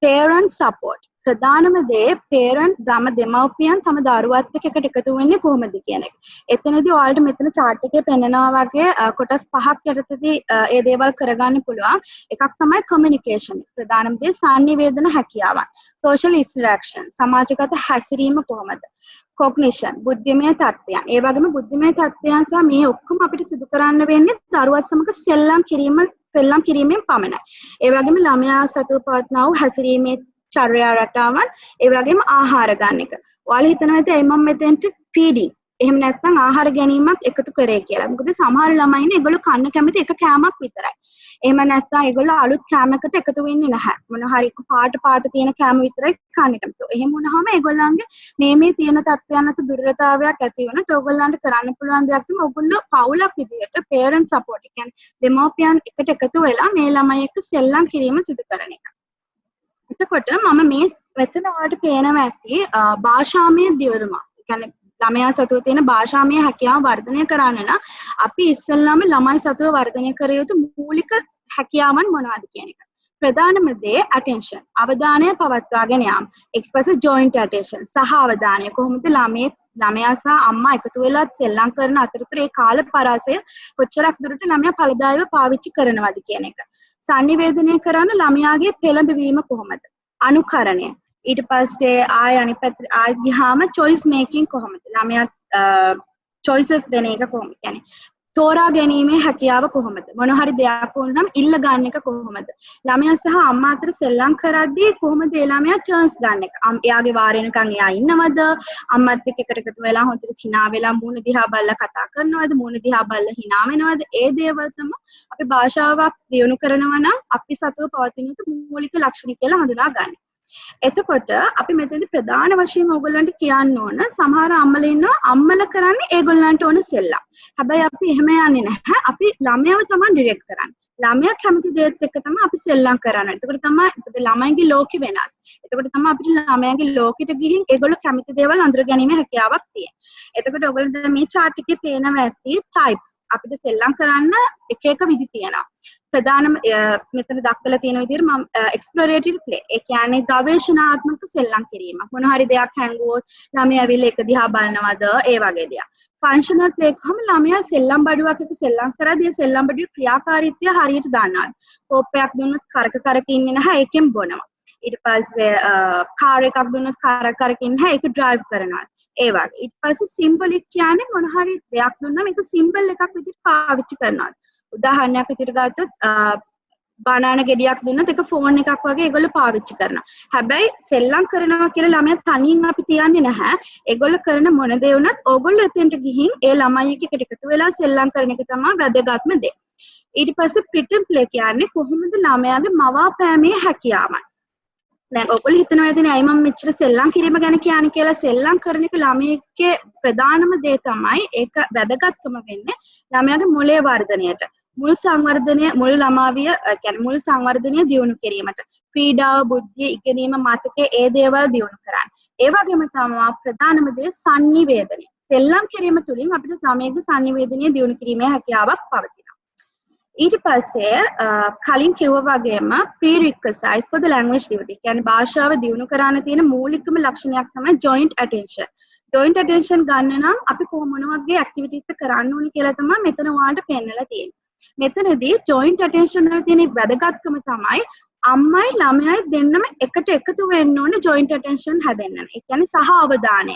parent support ප්‍රධානම දේ parent දෙමව්පියන් තම දරුවත් එක්ක එකට එකතු වෙන්නේ කොහොමද කියන එක. එතනදී ඔයාලට මෙතන chart එකේ පෙන්නනවා වගේ කොටස් 5ක් යටතේදී ඒ දේවල් කරගන්න පුළුවන්. එකක් තමයි communication. ප්‍රධානම දේ සංනිවේදන හැකියාවන්. social interaction සමාජගත හැසිරීම කොහොමද? cognition බුද්ධිමය තත්ත්වයන්. ඒ වගේම බුද්ධිමය තත්ත්වයන් සහ මේ ඔක්කොම අපිට සිදු කරන්න වෙන්නේ දරුවත් සමග සෙල්ලම් කිරීමෙන් පමණයි. ඒ වගේම ළමයා සතුව පවත්නා වූ හැසිරීමේ චර්යා රටාවන්, ඒ වගේම ආහාර ගන්න එක. ඔයාලා හිතනවා ඇති මම මෙතෙන්ට feeding එහෙම නැත්නම් ආහාර ගැනීමක් එකතු කරේ කියලා. මොකද සමහර ළමයි ඉන්නේ ඒගොල්ලෝ කන්න කැමති එක කෑමක් විතරයි. එහෙම නැත්නම් ඒගොල්ලෝ අලුත් කෑමකට එකතු වෙන්නේ නැහැ. මොන හරි පාට තියෙන කෑම විතරයි කන්න කැමති. එහෙම වුණාම ඒගොල්ලන්ගේ මේ තියෙන තත්ත්වයන් අතර දුර්වලතාවයක් ඇති වෙනවා. ඒගොල්ලන්ට කරන්න පුළුවන් දෙයක් තමයි ඕගොල්ලෝ පවුලක් විදිහට parent support. ඒ කියන්නේ දෙමව්පියන් එකට එකතු වෙලා මේ ළමයි එක්ක සෙල්ලම් කිරීම සිදු කරන එක. එතකොට මම මේ මෙතන වලට පේනවා ඇති භාෂාමය දියුණුව. ඒ කියන්නේ ළමයා සතුව තියෙන භාෂාමය හැකියාව වර්ධනය කරන්න නම් අපි ඉස්සෙල්ලාම ළමයි සතුව වර්ධනය කර යුතු මූලික හැකියාවන් මොනවද කියන එක. ප්‍රධානම දේ attention අවධානය පවත්වාගෙන යාම. ඊට පස්සේ joint attention සහ අවධානය කොහොමද ළමයා සහ අම්මා එකතු වෙලා සෙල්ලම් කරන අතරතුර ඒ කාල පරාසය කොච්චරක් දුරට ළමයා ඵලදායීව පාවිච්චි කරනවද කියන එක. සංනිවේදනය කරන ළමයාගේ පෙළඹවීම කොහොමද? අනුකරණය. ඊට පස්සේ අනිත් පැත්තට ගියාම choice making කොහොමද? ළමයා choices දෙන එක කොහොමද? يعني තෝරා ගැනීමේ හැකියාව කොහොමද? මොන හරි දෙයක් වුණනම් ඉල්ල ගන්න එක කොහොමද? ළමයා සහ අම්මා අතර සෙල්ලම් කරද්දී කොහොමද ඒ ළමයා chance ගන්න එක? එයාගේ වාර එනකන් එයා ඉන්නවද? අම්මත් එක්ක එකට එකතු වෙලා හොඳට hina වෙලා මූණ දිහා බලලා කතා කරනවද? මූණ දිහා බලලා hina වෙනවද? ඒ දේවල් සම අපි භාෂාවක් දියුණු කරනවා නම් අපි සතුව පවතින යුතු මූලික ලක්ෂණ කියලා හඳුනා ගන්න. එතකොට අපි මෙතනදී ප්‍රධාන වශයෙන් ඕගොල්ලන්ට කියන්න ඕන සමහර අම්මලා ඉන්නවා අම්මලා කරන්නේ ඒගොල්ලන්ට ඕන සෙල්ලම්. හැබැයි අපි එහෙම යන්නේ නැහැ. අපි ළමයාව තමයි ඩිරෙක්ට් කරන්නේ. ළමයා කැමති දේත් එක්ක තමයි අපි සෙල්ලම් කරන්නේ. එතකොට තමයි ළමයිගේ ලෝකෙ වෙනස්. එතකොට තමයි අපිට ළමයාගේ ලෝකෙට ගිහින් ඒගොල්ලෝ කැමති දේවල් අඳුර ගැනීම හැකියාවක් තියෙන්නේ. එතකොට ඔයගොල්ලෝ මේ chart එකේ පේනවා ඇති types. අපිට සෙල්ලම් කරන්න එක එක විදි තියෙනවා. ප්‍රධානම මෙතන දක්වලා තියෙන විදිහට මම exploratory play. ඒ කියන්නේ ගවේෂණාත්මක සෙල්ලම් කිරීම. මොන හරි දෙයක් හැංගුවොත් ළමයා ඇවිල්ලා එක දිහා බලනවද? ඒ වගේ දේවල්. ෆන්ක්ෂනල් ප්ලේ කොහොම ළමයා සෙල්ලම් බඩුවක් එක සෙල්ලම් කරද්දී සෙල්ලම් බඩුවේ ක්‍රියාකාරීත්වය හරියට දන්නවා. කෝප්පයක් දුන්නොත් කරක ඉන්නේ නැහැ ඒකෙන් බොනවා. ඊට පස්සේ කාර් එකක් දුන්නොත් කරක ඉන්නේ නැහැ ඒක ඩ්‍රයිව් කරනවා. ඒ වගේ. ඊට පස්සේ සිම්බොලික් කියන්නේ මොන හරි දෙයක් දුන්නා මේක සිම්බල් එකක් විදිහට පාවිච්චි කරනවා. උදාහරණයක් විදිහට ගත්තොත් බනාන ගෙඩියක් දුන්නොත් ඒක ෆෝන් එකක් වගේ ඒගොල්ලෝ පාවිච්චි කරනවා. හැබැයි සෙල්ලම් කරනවා කියලා ළමයා තනියෙන් අපි තියන්නේ නැහැ. ඒගොල්ලෝ කරන මොන දේ වුණත් ඕගොල්ලෝ එතෙන්ට ගිහින් ඒ ළමයි එක්ක එකතු වෙලා සෙල්ලම් කරන එක තමයි වැදගත්ම දේ. ඊට පස්සේ ප්‍රිටන් ප්ලේ කියන්නේ කොහොමද ළමයාගේ මවාපෑමේ හැකියාවන්. දැන් ඔයගොල්ලෝ හිතනවා ඇතිනේ අයි මම මෙච්චර සෙල්ලම් කිරීම ගැන කියන්නේ කියලා සෙල්ලම් කරන එක ළමයෙක්ගේ ප්‍රධානම දේ තමයි ඒක වැදගත්කම වෙන්නේ ළමයාගේ මොළයේ වර්ධනයට. මුළු සංවර්ධනය දියුණු කිරීමට ක්‍රීඩාව බුද්ධිය ඉගෙනීම මතකයේ ඒ දේවල් දියුණු කරන්න. ඒ වගේම තමයි ප්‍රධානම දේ සංනිවේදනය. සෙල්ලම් කිරීම තුළින් අපිට සමයක සංනිවේදනය දියුණු කිරීමේ හැකියාවක් පවතිනවා. ඊට පස්සේ කලින් කිව්වා වගේම prerequisites for the language development. කියන්නේ භාෂාව දියුණු කරන්න තියෙන මූලිකම ලක්ෂණයක් තමයි joint attention. joint attention ගන්න නම් අපි මොන වගේ activities කරන්න ඕනේ කියලා තමයි මෙතන ඔයාලට පෙන්නලා තියෙන්නේ. මෙතනදී joint attention වල තියෙන වැදගත්කම තමයි අම්මයි ළමයයි දෙන්නම එකට එකතු වෙන්න ඕනේ joint attention හැදෙන්න. ඒ කියන්නේ සහ අවධානය.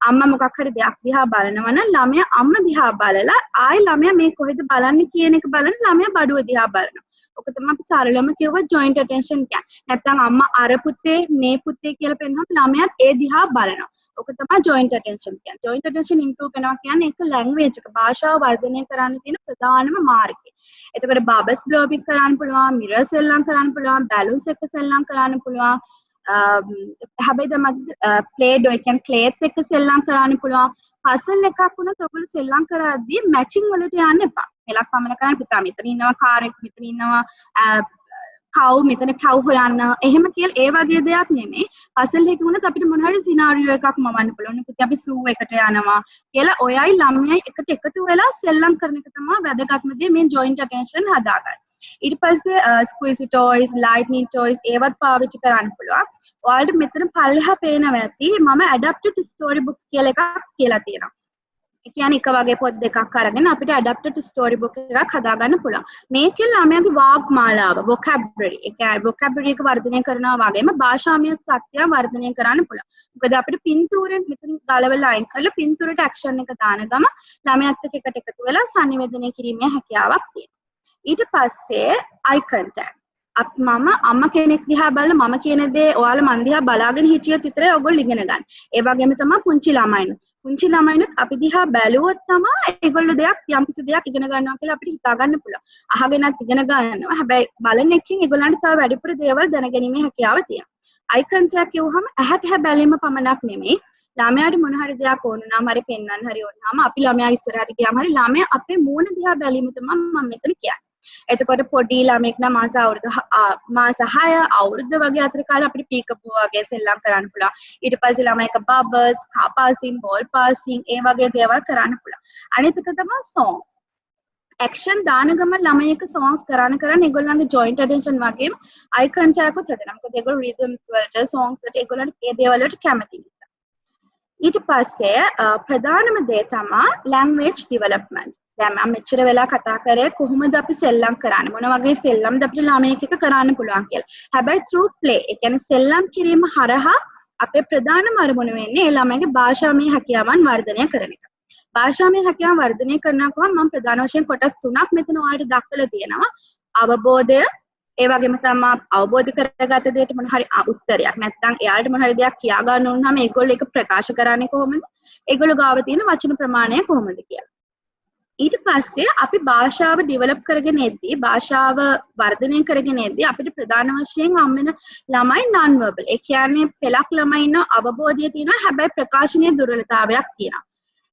අම්මා මොකක් හරි දෙයක් දිහා බලනවා නම් ළමයා අම්මා දිහා බලලා ආයි ළමයා මේ කොහෙද බලන්නේ කියන එක බලන ළමයා බඩුව දිහා බලනවා. ඔක තමයි අපි සරලවම කියුවා joint attention කියන්නේ. නැත්නම් අම්මා අර පුතේ මේ පුතේ කියලා පෙන්නනොත් ළමයාත් ඒ දිහා බලනවා. ඔක තමයි joint attention කියන්නේ. joint attention improve වෙනවා කියන්නේ ඒක language එක භාෂාව වර්ධනය කරන්න තියෙන ප්‍රධානම මාර්ගය. එතකොට bubbles blowing කරන්න පුළුවන්, mirror සෙල්ලම් කරන්න පුළුවන්, balloons එක සෙල්ලම් කරන්න පුළුවන්. හැබැයි තමයි play doh කියන්නේ clay එක සෙල්ලම් කරන්න පුළුවන්. puzzle එකක් වුණත් ඔයගොල්ලෝ සෙල්ලම් කරද්දී matching වලට යන්න එපා. මෙලක් කමල කරන්න පුතා මෙතන ඉන්නවා කාර් එක, මෙතන ඉන්නවා cow, මෙතන cow හොයන්න. එහෙම කියලා ඒ වගේ දෙයක් නෙමෙයි. puzzle එකක වුණත් අපිට මොන හරි scenario එකක් මවන්න පුළුවන්. පුතේ අපි zoo එකට යනවා කියලා ඔයයි ළමයයි එකට එකතු වෙලා සෙල්ලම් කරන එක තමයි වැදගත්ම දේ මේ joint attention හදාගන්න. ඊට පස්සේ squeezy toys, lightning toys ඒවත් පාවිච්චි කරන්න පුළුවන්. ඔයාලට මෙතන පල්ලෙහා පේනවා ඇති මම adapted story books කියලා එකක් කියලා තියෙනවා. ඒ කියන්නේ එක වගේ පොත් දෙකක් අරගෙන අපිට adapted story book එකක් හදාගන්න පුළුවන්. මේකෙන් ළමයාගේ වාග් මාලාව vocabulary ඒ කියන්නේ vocabulary එක වර්ධනය කරනවා වගේම භාෂාමය සත්‍යය වර්ධනය කරන්න පුළුවන්. මොකද අපිට පින්තූරෙන් මෙතන ගලවලා අයින් කරලා පින්තූරට action එක දාන ගම ළමයාත් එක්ක එකට එකතු වෙලා sannivedanaya කිරීමේ හැකියාවක් තියෙනවා. ඊට පස්සේ eye contact මම අම්මා කෙනෙක් දිහා බලලා මම කියන දේ ඔයාලා මන් දිහා බලාගෙන හිටියොත් විතරයි ඔයගොල්ලෝ ඉගෙන ගන්න. ඒ වගේම තමයි පුංචි ළමයිනුත්. පුංචි ළමයිනුත් අපි දිහා බැලුවොත් තමයි ඒගොල්ලෝ යම්කිසි දෙයක් ඉගෙන ගන්නවා කියලා අපිට හිතා ගන්න පුළුවන්. අහගෙනත් ඉගෙන ගන්නවා. හැබැයි බලන එකකින් ඒගොල්ලන්ට තව වැඩිපුර දේවල් දැනගැනීමේ හැකියාව තියෙනවා. eye contact කියවහම ඇහැට බැලීම පමණක් නෙමෙයි. ළමයාට මොන හරි දෙයක් ඕන නම් හරි පෙන්වන්න හරි ඕනනම් අපි ළමයා ඉස්සරහට ගියාම හරි ළමයා අපේ මූණ දිහා බැලීම තමයි මම මෙතන කියන්නේ. එතකොට පොඩි ළමෙක් නම් මාස 6 අවුරුද්ද වගේ අතර කාලේ අපිට පීකපු වගේ සෙල්ලම් කරන්න පුළුවන්. ඊට පස්සේ ළමයික බබල්ස්, කා පාසින්, බෝල් පාසින් ඒ වගේ දේවල් කරන්න පුළුවන්. අනිත් එක තමයි songs. action දාන ගමන් ළමයික songs කරන ඒගොල්ලන්ගේ joint attention වගේම eye contact උත් හදනවා. මොකද ඒගොල්ලෝ rhythms වලට songs වලට ඒගොල්ලන්ට ඒ දේවල් වලට කැමති නිසා. ඊට පස්සේ ප්‍රධානම දේ තමයි language development. දැන් මම මෙච්චර වෙලා කතා කරේ කොහොමද අපි සෙල්ලම් කරන්නේ මොන වගේ සෙල්ලම්ද අපිට ළමයෙක් එක්ක කරන්න පුළුවන් කියලා. හැබැයි through play ඒ කියන්නේ සෙල්ලම් කිරීම හරහා අපේ ප්‍රධානම අරමුණ වෙන්නේ ඒ ළමයිගේ භාෂාමය හැකියාවන් වර්ධනය කරන එක. භාෂාමය හැකියාවන් වර්ධනය කරනකොට මම ප්‍රධාන වශයෙන් කොටස් 3ක් මෙතන ඔයාලට දක්වලා තියෙනවා. අවබෝධය, ඒ වගේම තමයි අවබෝධ කරගත දෙයට මොන හරි උත්තරයක් නැත්නම් එයාලට මොන හරි දෙයක් කියා ගන්න ඕන නම් ඒගොල්ලෝ ඒක ප්‍රකාශ කරන්නේ කොහොමද? ඒගොල්ලෝ ගාව තියෙන වචන ප්‍රමාණය කොහොමද කියලා. ඊට පස්සේ අපි භාෂාව ඩෙවලොප් කරගෙන එද්දී භාෂාව වර්ධනය කරගෙන එද්දී අපිට ප්‍රධාන වශයෙන් හම් වෙන ළමයි non verbal. ඒ කියන්නේ පෙලක් ළමයි ඉන්න අවබෝධය තියෙනවා හැබැයි ප්‍රකාශනයේ දුර්වලතාවයක් තියෙනවා.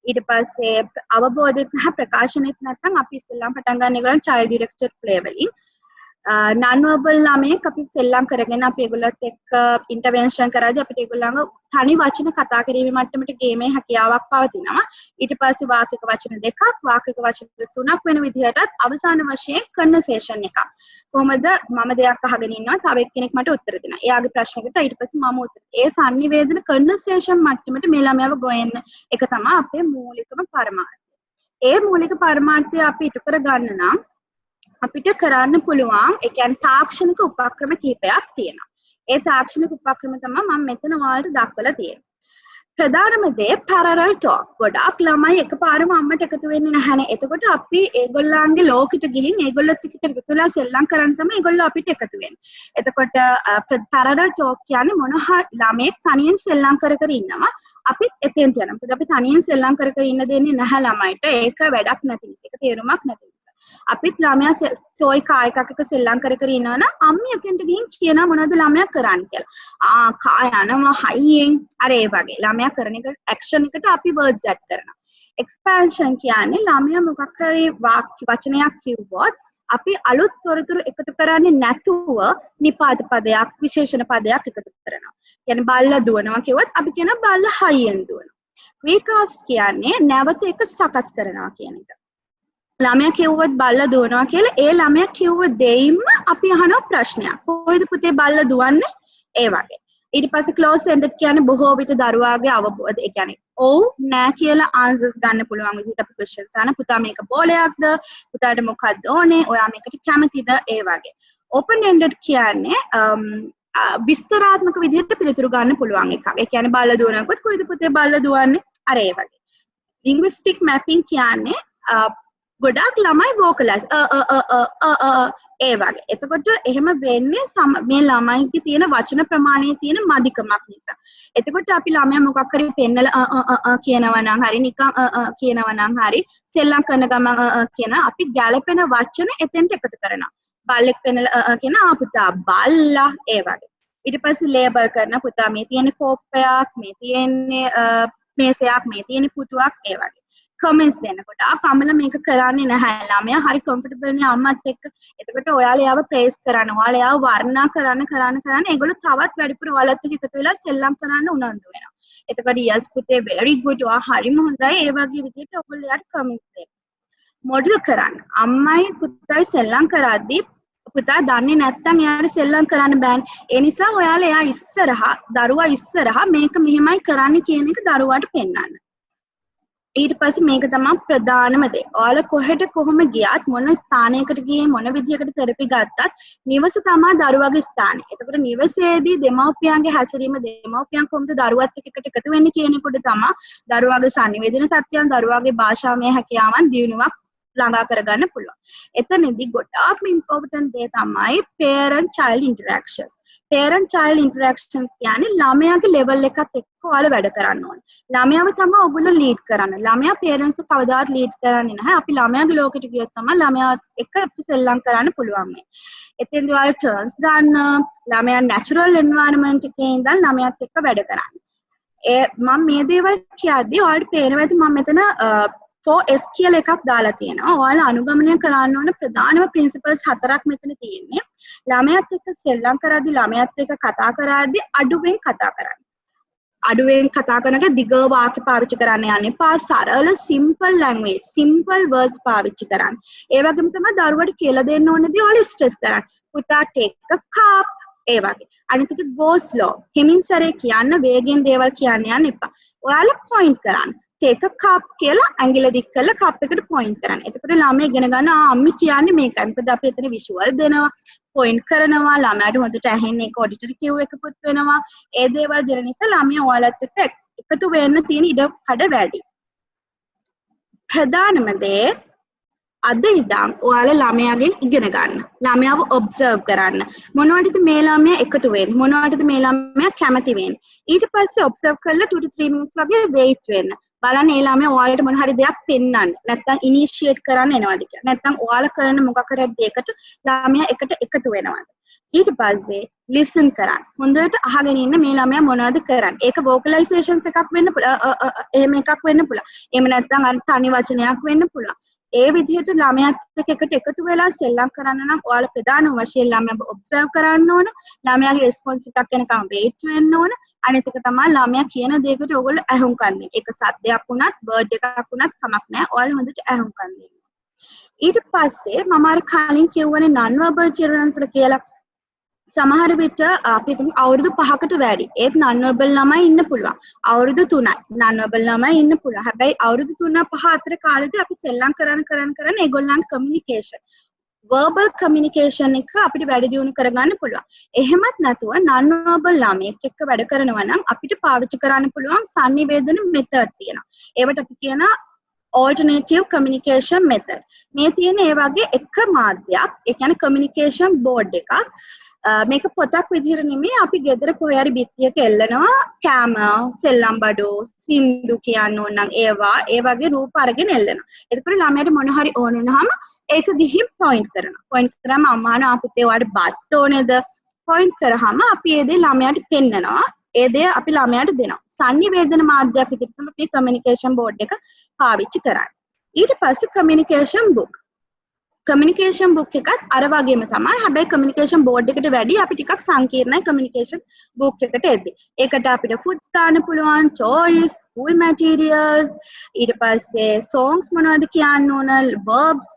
ඊට පස්සේ අවබෝධයත් සහ ප්‍රකාශනයත් නැත්නම් අපි ඉස්සෙල්ලාම පටන් ගන්න ඒගොල්ලන් child directed play වලින් non verbal ළමයෙක් අපි සෙල්ලම් කරගෙන අපි ඒගොල්ලොත් එක්ක ඉන්ටර්වෙන්ෂන් කරද්දී අපිට ඒගොල්ලන්ව තනි වචන කතා කිරීමේ මට්ටමට ගේමේ හැකියාවක් පවතිනවා. ඊට පස්සේ වාක්‍යක වචන දෙකක්, වාක්‍යක වචන තුනක් වෙන විදිහටත් අවසාන වශයෙන් කන්වර්සේෂන් එකක්. කොහොමද මම දෙයක් අහගෙන ඉන්නවා තව එක්කෙනෙක් මට උත්තර දෙනවා. එයාගේ ප්‍රශ්නකට ඊට පස්සේ මම උත්තර. ඒ sannivedana කන්වර්සේෂන් මට්ටමට මේ ළමයාව ගොයන්න එක තමයි අපේ මූලිකම පරමාර්ථය. ඒ මූලික පරමාර්ථය අපි ඉටු කර ගන්න නම් අපිට කරන්න පුළුවන් ඒ කියන්නේ තාක්ෂණික උපක්‍රම කිහිපයක් තියෙනවා. ඒ තාක්ෂණික උපක්‍රම තමයි මම මෙතන ඔයාලට දක්වලා තියෙන්නේ. ප්‍රධානම දේ parallel talk. ගොඩාක් ළමයි එකපාරම අම්මට එකතු වෙන්නේ නැහැනේ. එතකොට අපි ඒගොල්ලන්ගේ ලෝකෙට ගිහින් ඒගොල්ලොත් එක්ක එකතු වෙලා සෙල්ලම් කරන් තමයි ඒගොල්ලෝ අපිට එකතු වෙන්නේ. එතකොට parallel talk කියන්නේ මොනවා ළමයෙක් තනියෙන් සෙල්ලම් කර කර ඉන්නවා. අපිත් එතෙන්ට යනවා. මොකද අපි තනියෙන් සෙල්ලම් කර කර ඉන්න දෙන්නේ නැහැ ළමයිට. ඒක වැඩක් නැති නිසා. ඒක තේරුමක් නැති නිසා. අපිත් ළමයා ටොයි කා එකක් එක සෙල්ලම් කර කර ඉනවා නම් අම්මි එතෙන්ට ගිහින් කියනවා මොනවද ළමයා කරන්නේ කියලා. කා යනවා හයියෙන් අර ඒ වගේ ළමයා කරන එක ඇක්ෂන් එකට අපි වර්ඩ්ස් ඇඩ් කරනවා. එක්ස්පැන්ෂන් කියන්නේ ළමයා මොකක් හරි වචනයක් කිව්වොත් අපි අලුත් තොරතුරු එකතු කරන්නේ නැතුව නිපාත පදයක් විශේෂණ පදයක් එකතු කරනවා. කියන්නේ බල්ලා දුවනවා කිව්වොත් අපි කියන බල්ලා හයියෙන් දුවනවා. රීකාස්ට් කියන්නේ නැවත එක සකස් කරනවා කියන එක. ළමයා කිව්වොත් බල්ලා දුවනවා කියලා ඒ ළමයා කිව්ව දෙයින්ම අපි අහනවා ප්‍රශ්නයක්. කොයිද පුතේ බල්ලා දුවන්නේ? ඒ වගේ. ඊට පස්සේ ක්ලෝස් එන්ඩඩ් කියන්නේ බොහෝ විට දරුවාගේ අවබෝධ ඒ කියන්නේ ඔව් නෑ කියලා ආන්සර්ස් ගන්න පුළුවන් විදිහට අපි ක්වෙස්චන්ස් අහන පුතා මේක බෝලයක්ද? පුතාට මොකක්ද ඕනේ? ඔයා මේකට කැමතිද? ඒ වගේ. ඕපන් එන්ඩඩ් කියන්නේ විස්තරාත්මක විදිහට පිළිතුරු ගන්න පුළුවන් එකක්. ඒ කියන්නේ බල්ලා දුවනකොට කොයිද පුතේ බල්ලා දුවන්නේ? අර ඒ වගේ. ලින්ග්විස්ටික් මැපින් කියන්නේ ගොඩාක් ළමයි vocalize ඒ වගේ. එතකොට එහෙම වෙන්නේ මේ ළමයිගේ තියෙන වචන ප්‍රමාණයේ තියෙන මදිකමක් නිසා. එතකොට අපි ළමයා මොකක් හරි පෙන්නලා කියනවා නම් හරි නිකන් කියනවා නම් හරි සෙල්ලම් කරන ගමන් කියන අපි ගැළපෙන වචන එතෙන්ට එකතු කරනවා. බල්ලෙක් පෙන්නලා කියන පුතා බල්ලා ඒ වගේ. ඊට පස්සේ ලේබල් කරන පුතා මේ තියෙන කෝප්පයක් මේ තියෙන්නේ මේසයක් මේ තියෙන පුටුවක් ඒ වගේ. කමෙන්ට්ස් දෙනකොට කමල මේක කරන්නේ නැහැ ළමයා හරි කම්ෆර්ටබල් නේ අම්මත් එක්ක. එතකොට ඔයාලා යාව ප්‍රේස් කරන්න ඔයාලා යාව වර්ණනා කරන්න ඒගොල්ලෝ තවත් වැඩිපුර ඔයාලත් එක්ක එකතු වෙලා සෙල්ලම් කරන්න උනන්දු වෙනවා. එතකොට yes පුතේ very good ඔයා හරිම හොඳයි ඒ වගේ විදිහට ඔයගොල්ලෝ යාට කමෙන්ට්ස් දෙන්න. මොඩල් කරන්න අම්මයි පුතයි සෙල්ලම් කරද්දී පුතා දන්නේ නැත්නම් එයාට සෙල්ලම් කරන්න බෑනේ. ඒ නිසා ඔයාලා එයා ඉස්සරහා දරුවා ඉස්සරහා මේක මෙහෙමයි කරන්න කියන එක දරුවාට පෙන්නන්න. ඊට පස්සේ මේක තමයි ප්‍රධානම දේ. ඔයාලා කොහෙට කොහොම ගියත් මොන ස්ථානයකට ගියේ මොන විදියකට තෙරපි ගත්තත් නිවස තමයි දරුවාගේ ස්ථානය. එතකොට නිවසේදී දෙමව්පියන්ගේ හැසිරීම දෙමව්පියන් කොහොමද දරුවත් එක්ක එකතු වෙන්නේ කියන එකට තමයි දරුවාගේ සංනිවේදන තත්ත්වයන් දරුවාගේ භාෂාමය හැකියාවන් දියුණුවක් ළඟා කරගන්න පුළුවන්. එතනදී ගොඩාක්ම ඉම්පෝර්ටන්ට් දේ තමයි parent child interactions. parent child interactions කියන්නේ ළමයාගේ level එකත් එක්ක ඔයාලා වැඩ කරන්න ඕනේ. ළමයාව තමයි ඔයගොල්ලෝ lead කරන්නේ. ළමයා parents කවදාවත් lead කරන්නේ නැහැ. අපි ළමයාගේ ලෝකෙට ගියොත් තමයි ළමයාත් එක්ක අපි සෙල්ලම් කරන්න පුළුවන් මේ. එතෙන්දී ඔයාලා turns ගන්න ළමයා natural environment එකේ ඉඳන් ළමයාත් එක්ක වැඩ කරන්න. මම මේ දේවල් කියද්දී ඔයාලට පේනවා ඇති මම මෙතන 4S කියලා එකක් දාලා තියෙනවා. ඔයාලා අනුගමනය කරන්න ඕන ප්‍රධානම principles 4ක් මෙතන තියෙන්නේ. ළමයාත් එක්ක සෙල්ලම් කරද්දී ළමයාත් එක්ක කතා කරද්දී අඩුවෙන් කතා කරන්න. අඩුවෙන් කතා කරනකොට දිග වාක්‍ය පාවිච්චි කරන්න යන්න එපා. සරල simple language, simple words පාවිච්චි කරන්න. ඒ වගේම තමයි දරුවට කියලා දෙන්න ඕනේදී ඔයාලා stress කරන්න. පුතා take a cup ඒ වගේ. අනිත් එක go slow. හිමින් සැරේ කියන්න වේගෙන් දේවල් කියන්න යන්න එපා. ඔයාලා point කරන්න. take a cup කියලා ඇඟිල්ල දික් කරලා cup එකට point කරන්න. එතකොට ළමයා ඉගෙන ගන්න අම්මි කියන්නේ මේකයි. මොකද අපි එතන visual දෙනවා, point කරනවා, ළමයාට හොඳට ඇහෙන්නේ ඒක auditory cue එකකුත් වෙනවා. ඒ දේවල් දෙන නිසා ළමයා ඔයාලත් එක්ක එකතු වෙන්න තියෙන ඉඩ කඩ වැඩි. ප්‍රධානම දේ අද ඉඳන් ඔයාලා ළමයාගෙන් ඉගෙන ගන්න. ළමයාව observe කරන්න. මොනවටද මේ ළමයා එකතු වෙන්නේ? මොනවටද මේ ළමයා කැමති වෙන්නේ? ඊට පස්සේ observe කරලා 2 to 3 minutes වගේ wait වෙන්න. බලන්න ඒ ළමයා ඔයාලට මොන හරි දෙයක් පෙන්වන්න. නැත්නම් initiate කරන්න එනවාද කියලා. නැත්නම් ඔයාලා කරන මොකක් හරි දෙයකට ළමයා එකට එකතු වෙනවාද? ඊට පස්සේ listen කරන්න. හොඳට අහගෙන ඉන්න මේ ළමයා මොනවද කරන්නේ. ඒක vocalizations එකක් වෙන්න පුළුවන්. එහෙම එකක් වෙන්න පුළුවන්. එහෙම නැත්නම් අර තනි වචනයක් වෙන්න පුළුවන්. ඒ විදිහට ළමයාත් එක්ක එකතු වෙලා සෙල්ලම් කරන්න නම් ඔයාලා ප්‍රධාන වශයෙන් ළමයාව observe කරන්න ඕන. ළමයාගේ response එකක් එනකම් wait වෙන්න ඕන. අනිත් එක තමයි ළමයා කියන දේකට ඔයගොල්ලෝ අහුම්කම් දෙන්න. ඒක සද්දයක් වුණත්, word එකක් වුණත් කමක් නැහැ. ඔයාලා හොඳට අහුම්කම් දෙන්න. ඊට පස්සේ මම අර කලින් කියවනේ non-verbal children's කියලා සමහර විට අපි හිතමු අවුරුදු 5කට වැඩි. ඒත් non-verbal ළමයි ඉන්න පුළුවන්. අවුරුදු 3යි non-verbal ළමයි ඉන්න පුළුවන්. හැබැයි අවුරුදු 3-5 අතර කාලෙදී අපි සෙල්ලම් කරන ඒගොල්ලන්ගේ communication verbal communication එක අපිට වැඩි දියුණු කරගන්න පුළුවන්. එහෙමත් නැතුව non-verbal ළමයෙක් එක්ක වැඩ කරනවා නම් අපිට පාවිච්චි කරන්න පුළුවන් sannivedana method තියෙනවා. ඒවට අපි කියනවා alternative communication method. මේ තියෙන ඒ වගේ එක මාධ්‍යයක්, ඒ කියන්නේ communication board එකක්. මේක පොතක් විදිහට නෙමෙයි අපි ගෙදර කොහේ හරි බිත්තියක එල්ලනවා කැම සෙල්ලම් බඩෝ සින්දු කියන්න ඕන නම් ඒවා ඒ වගේ රූප අරගෙන එල්ලනවා. එතකොට ළමයට මොන හරි ඕන වුණාම ඒක දිහින් පොයින්ට් කරනවා. පොයින්ට් කරාම අම්මා නා පුතේ ඔයාලට බත් ඕනේද? පොයින්ට් කරාම අපි ඒ දේ ළමයාට පෙන්නනවා. ඒ දේ අපි ළමයාට දෙනවා. sannivedana මාධ්‍යයක් විදිහට තමයි අපි communication board එක පාවිච්චි කරන්නේ. ඊට පස්සේ communication book communication book එකත් අර වගේම තමයි. හැබැයි communication board එකට වැඩි අපි ටිකක් සංකීර්ණයි communication book එකට එද්දි. ඒකට අපිට foods දාන්න පුළුවන්, choice, school materials, ඊට පස්සේ songs මොනවද කියන්න ඕන, verbs,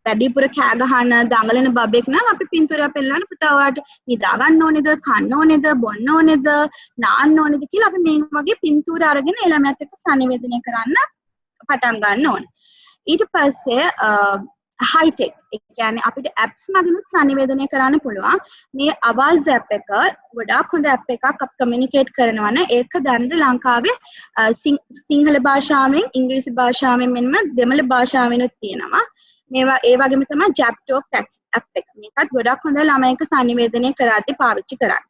වැඩිපුර කෑ ගහන දඟලන බබෙක් නම් අපි පින්තූරයක් පෙන්නන්න පුතා ඔයාලට නිදා ගන්න ඕනේද, කන්න ඕනේද, බොන්න ඕනේද, නාන්න ඕනේද කියලා අපි මේ වගේ පින්තූර අරගෙන ළමයාත් එක්ක sannivedanaya කරන්න පටන් ගන්න ඕනේ. ඊට පස්සේ හයිටෙක්. ඒ කියන්නේ අපිට ඇප්ස් මගිනුත් sannivedanaya කරන්න පුළුවන්. මේ Awaz app එක ගොඩාක් හොඳ app එකක්. අපි කමියුනිකේට් කරනවා නම් ඒක දැන් ලංකාවේ සිංහල භාෂාවෙන් ඉංග්‍රීසි භාෂාවෙන් මෙන්ම දෙමළ භාෂාවෙනුත් තියෙනවා. මේවා ඒ වගේම තමයි Japtalk app එක. මේකත් ගොඩක් හොඳ ළමයික sannivedanaya කරද්දී පාවිච්චි කරන්න.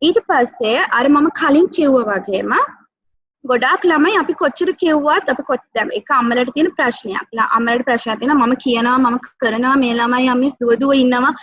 ඊට පස්සේ අර මම කලින් කිව්වා වගේම ගොඩාක් ළමයි අපි කොච්චර කිව්වත් අපි දැන් ඒක අම්මලට තියෙන ප්‍රශ්නයක්. අම්මලට ප්‍රශ්නයක් තියෙනවා මම කියනවා මම කරනවා මේ ළමයි අම්මිස් දුව ඉන්නවා.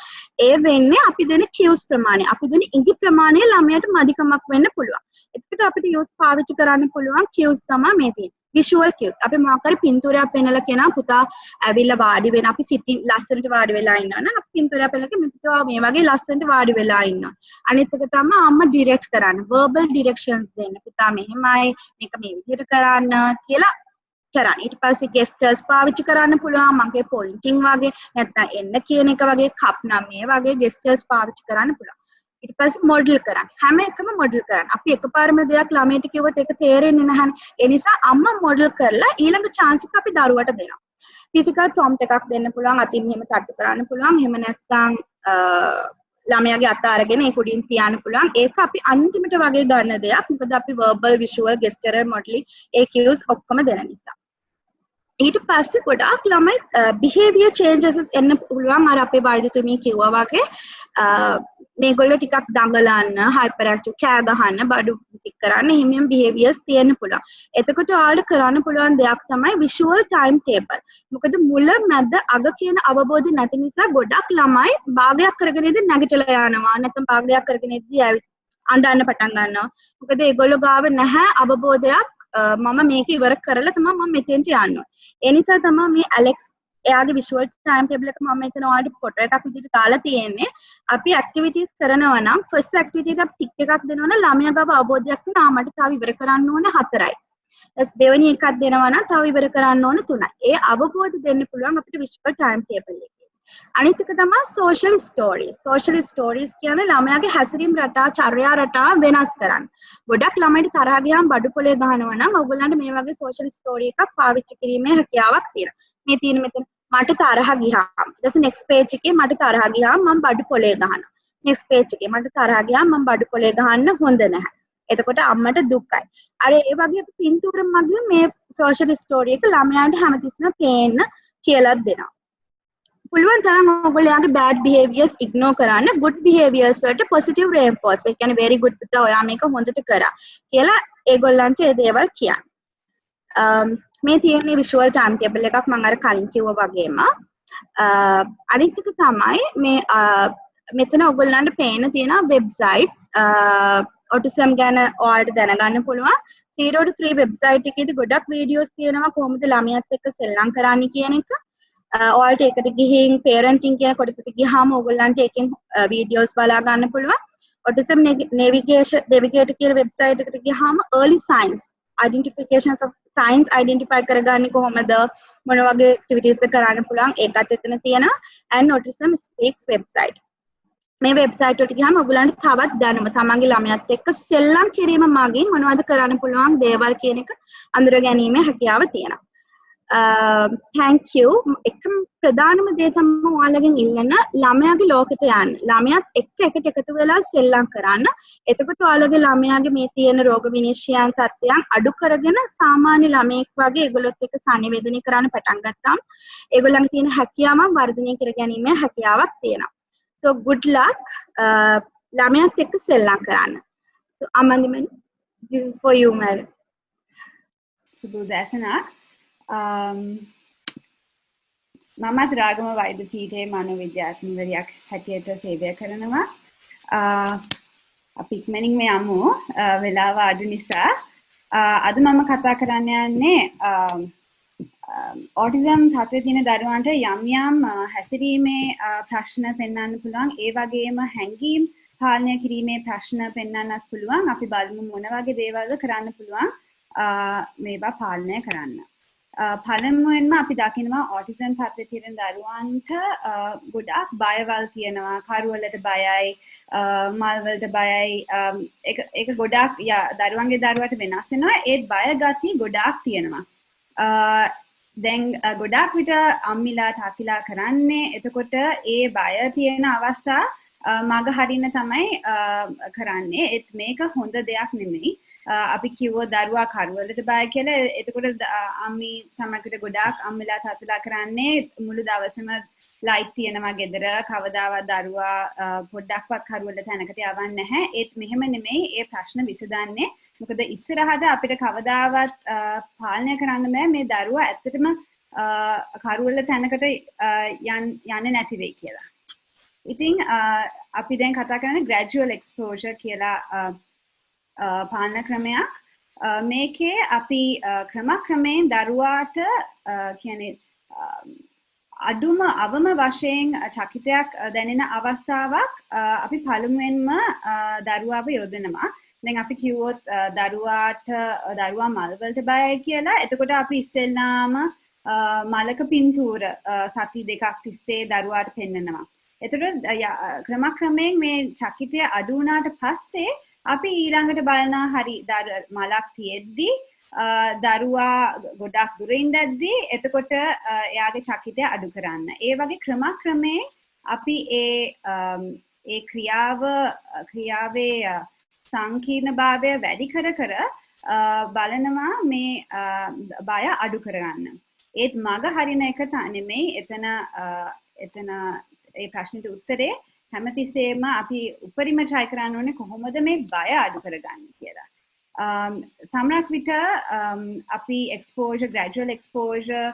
ඒ වෙන්නේ අපි දෙන cues ප්‍රමාණය. අපි දෙන ඉඟි ප්‍රමාණය ළමයට මදිකමක් වෙන්න පුළුවන්. ඒකට අපිට use පාවිච්චි කරන්න පුළුවන් cues තමයි මේ තියෙන්නේ. visual cues. අපි මොකක් හරි පින්තූරයක් පෙන්නලා කියනවා පුතා ඇවිල්ලා වාඩි වෙන අපි සිටින් ලස්සනට වාඩි වෙලා ඉන්නවා නේද? අපි පින්තූරයක් පෙන්නලා කියමු පුතා මේ වගේ ලස්සනට වාඩි වෙලා ඉන්නවා. අනිත් එක තමයි අම්මා direct කරන්න. verbal directions දෙන්න. පුතා මෙහෙමයි මේක මේ විදිහට කරන්න කියලා කරන්න. ඊට පස්සේ gestures පාවිච්චි කරන්න පුළුවන්. මගේ pointing වගේ නැත්නම් එන්න කියන එක වගේ cup නම් මේ වගේ gestures පාවිච්චි කරන්න පුළුවන්. ඊට පස්සේ model කරන්න. හැම එකම model කරන්න. අපි එකපාරම දෙයක් ළමයට කිව්වොත් ඒක තේරෙන්නේ නැහැ. ඒ නිසා අම්මා model කරලා ඊළඟ chance එක අපි දරුවට දෙනවා. physical prompt එකක් දෙන්න පුළුවන්. අතින් මෙහෙම තට්ටු කරන්න පුළුවන්. එහෙම නැත්නම් ළමයාගේ අත අරගෙන ඒක උඩින් තියන්න පුළුවන්. ඒක අපි අන්තිමට වගේ ගන්න දෙයක්. මොකද අපි verbal, visual, gesture, modeling ඒ cues ඔක්කොම දෙන නිසා. ඊට පස්සේ ගොඩාක් ළමයි behavior changes එන්න පුළුවන්. අර අපේ වෛද්‍යතුමිය කිව්වා වගේ මේගොල්ලෝ ටිකක් දඟලන්න, hyperactive, කෑ ගහන්න, බඩු විසික් කරන්න, එහෙම behaviors තියෙන්න පුළුවන්. එතකොට ඔයාලට කරන්න පුළුවන් දෙයක් තමයි visual timetable. මොකද මුල මැද අග කියන අවබෝධය නැති නිසා ගොඩක් ළමයි භාගයක් කරගෙන ඉඳන් නැගිටලා යනවා. නැත්නම් භාගයක් කරගෙන ඉඳි අඬන්න පටන් ගන්නවා. මොකද ඒගොල්ලෝ ගාව නැහැ අවබෝධයක් මම මේක ඉවර කරලා තමයි මම මෙතෙන්ට යන්න ඕනේ. ඒ නිසා තමයි මේ ඇලෙක්ස් එයාගේ visual timetable එක මම මෙතන ඔයාලට ෆොටෝ එකක් විදිහට දාලා තියෙන්නේ. අපි activities කරනවා නම් first activity එකට ටික් එකක් දෙනවා නම් ළමයා ගාව අවබෝධයක් තියෙනවා මට තව ඉවර කරන්න ඕන 4යි. දෙවෙනි එකක් දෙනවා නම් තව ඉවර කරන්න ඕන 3යි. ඒ අවබෝධ දෙන්න පුළුවන් අපිට visual timetable එකේ. අනිත් එක තමයි social stories. social stories කියන්නේ ළමයාගේ හැසිරීම් රටා, චර්යා රටා වෙනස් කරන්න. ගොඩක් ළමයිට තරහ ගියාම බඩු පොලේ ගහනවා නම් ඔයගොල්ලන්ට මේ වගේ social story එකක් පාවිච්චි කිරීමේ හැකියාවක් තියෙනවා. මේ තියෙන මෙතන මට තරහ ගියාම ඊට පස්සේ next page එකේ මට තරහ ගියාම මම බඩු පොලේ ගහනවා. next page එකේ මට තරහ ගියාම මම බඩු පොලේ ගහන්න හොඳ නැහැ. එතකොට අම්මට දුකයි. අර ඒ වගේ අපි පින්තූර මගින් මේ social story එක ළමයාට හැමතිස්සෙම පේන්න කියලා දෙනවා. පුළුවන් තරම් ඔයගොල්ලෝගේ bad behaviors ignore කරන්න good behaviors වලට positive reinforce. ඒ කියන්නේ very good පුතා ඔයා මේක හොඳට කරා කියලා ඒගොල්ලන්ට ඒ දේවල් කියන්න. මේ තියෙන visual timetable එකක් මම අර කලින් කිව්වා වගේම අනිත් එක තමයි මේ මෙතන ඔයගොල්ලන්ට පේන තියෙන websites autism ගැන ඔයාලට දැනගන්න පුළුවන් 0 to 3 website එකේදී ගොඩක් videos තියෙනවා කොහොමද ළමයාත් එක්ක සෙල්ලම් කරන්නේ කියන එක. ඔයාලට ඒකට ගිහින් parenting කියන කොටසට ගියාම ඔයගොල්ලන්ට එකෙන් videos බලා ගන්න පුළුවන්. autism navigator කියන website එකට ගියාම early signs identifications of signs identify කරගන්නේ කොහොමද මොන වගේ activities කරන්න පුළුවන් ඒකත් එතන තියෙනවා. and autism speaks website මේ වෙබ්සයිට් වලට ගියාම ඔයගොල්ලන්ට තවත් දැනුම තමන්ගේ ළමයාත් එක්ක සෙල්ලම් කිරීම මගින් මොනවද කරන්න පුළුවන් දේවල් කියන එක අඳුර ගැනීමේ හැකියාව තියෙනවා. thank you. එකම ප්‍රධානම දේ තමයි ඔයාලගෙන් ඉල්ලන ළමයාගේ ලෝකෙට යන්න. ළමයාත් එක්ක එකට එකතු වෙලා සෙල්ලම් කරන්න. එතකොට ඔයාලගේ ළමයාගේ මේ තියෙන රෝග විනිශ්චයන් තත්ත්වයන් අඩු කරගෙන සාමාන්‍ය ළමයෙක් වගේ ඒගොල්ලොත් එක්ක sannivedanaya කරන්න පටන් ගත්තාම ඒගොල්ලන්ගේ තියෙන හැකියාවන් වර්ධනය කර ගැනීමේ හැකියාවක් තියෙනවා. So good luck. ළමයාත් එක්ක සෙල්ලම් කරන්න. So Amandiman, this is for you, Mel. සුබෝදෑසනක්. මමත් රාගම වෛද්‍ය පීඨයේ මනෝවිද්‍යාඥවරියක් හැටියට සේවය කරනවා. අපි ඉක්මනින් මේ යමු වෙලාව අඩු නිසා. අද මම කතා කරන්න යන්නේ autism තත්ත්වයේ තියෙන දරුවන්ට යම් යම් හැසිරීමේ ප්‍රශ්න පෙන්වන්න පුළුවන්. ඒ වගේම හැඟීම් පාලනය කිරීමේ ප්‍රශ්න පෙන්වන්නත් පුළුවන්. අපි බලමු මොන වගේ දේවල්ද කරන්න පුළුවන් මේවා පාලනය කරන්න. පළමුවෙන්ම අපි දකිනවා autism තත්ත්වයේ තියෙන දරුවන්ට ගොඩාක් බයවල් තියෙනවා. කරුවලට බයයි, මල් වලට බයයි. ඒක ගොඩාක් දරුවන්ට වෙනස් වෙනවා. ඒත් බය ගති ගොඩාක් තියෙනවා. දැන් ගොඩාක් විට අම්මිලා තාත්තිලා කරන්නේ එතකොට ඒ බය තියෙන අවස්ථා මග හරින්න තමයි කරන්නේ. ඒත් මේක හොඳ දෙයක් නෙමෙයි. අපි කිව්වොත් දරුවා කරුවලට බය කියලා එතකොට අම්මි සමහරකට ගොඩාක් අම්මලා තාත්තලා කරන්නේ මුළු දවසම ලයිට් තියෙනවා ගෙදර කවදාවත් දරුවා පොඩ්ඩක්වත් කරුවල තැනකට යවන්නේ නැහැ. ඒත් මෙහෙම නෙමෙයි ඒ ප්‍රශ්න විසඳන්නේ. මොකද ඉස්සරහට අපිට කවදාවත් පාලනය කරන්න බෑ මේ දරුවා ඇත්තටම කරුවල තැනකට යන්නේ නැති වෙයි කියලා. ඉතින් අපි දැන් කතා කරන්නේ gradual exposure කියලා පාලන ක්‍රමයක්. මේකේ අපි ක්‍රමක්‍රමයෙන් දරුවාට කියන්නේ අඩුම අවම වශයෙන් චකිතයක් දැනෙන අවස්ථාවක් අපි පළමුවෙන්ම දරුවාව යොදනවා. දැන් අපි කිව්වොත් දරුවා මල් වලට බයයි කියලා. එතකොට අපි ඉස්සෙල්ලාම මලක පින්තූර සති දෙකක් තිස්සේ දරුවාට පෙන්නනවා. එතකොට ක්‍රමක්‍රමයෙන් මේ චකිතය අඩු වුණාට පස්සේ අපි ඊළඟට බලනවා හරි මලක් තියෙද්දි දරුවා ගොඩක් දුර ඉඳද්දී එතකොට එයාගේ චකිතය අඩු කරන්න. ඒ වගේ ක්‍රමක්‍රමයෙන් අපි ඒ ක්‍රියාවේ සංකීර්ණභාවය වැඩි කර බලනවා මේ බය අඩු කරගන්න. ඒත් මග හරින එක නෙමෙයි එතන ඒ ප්‍රශ්නෙට උත්තරේ හැමතිස්සෙම අපි උපරිම try කරන්න ඕනේ කොහොමද මේ බය අඩු කරගන්නේ කියලා. සමහරක් විට අපි gradual exposure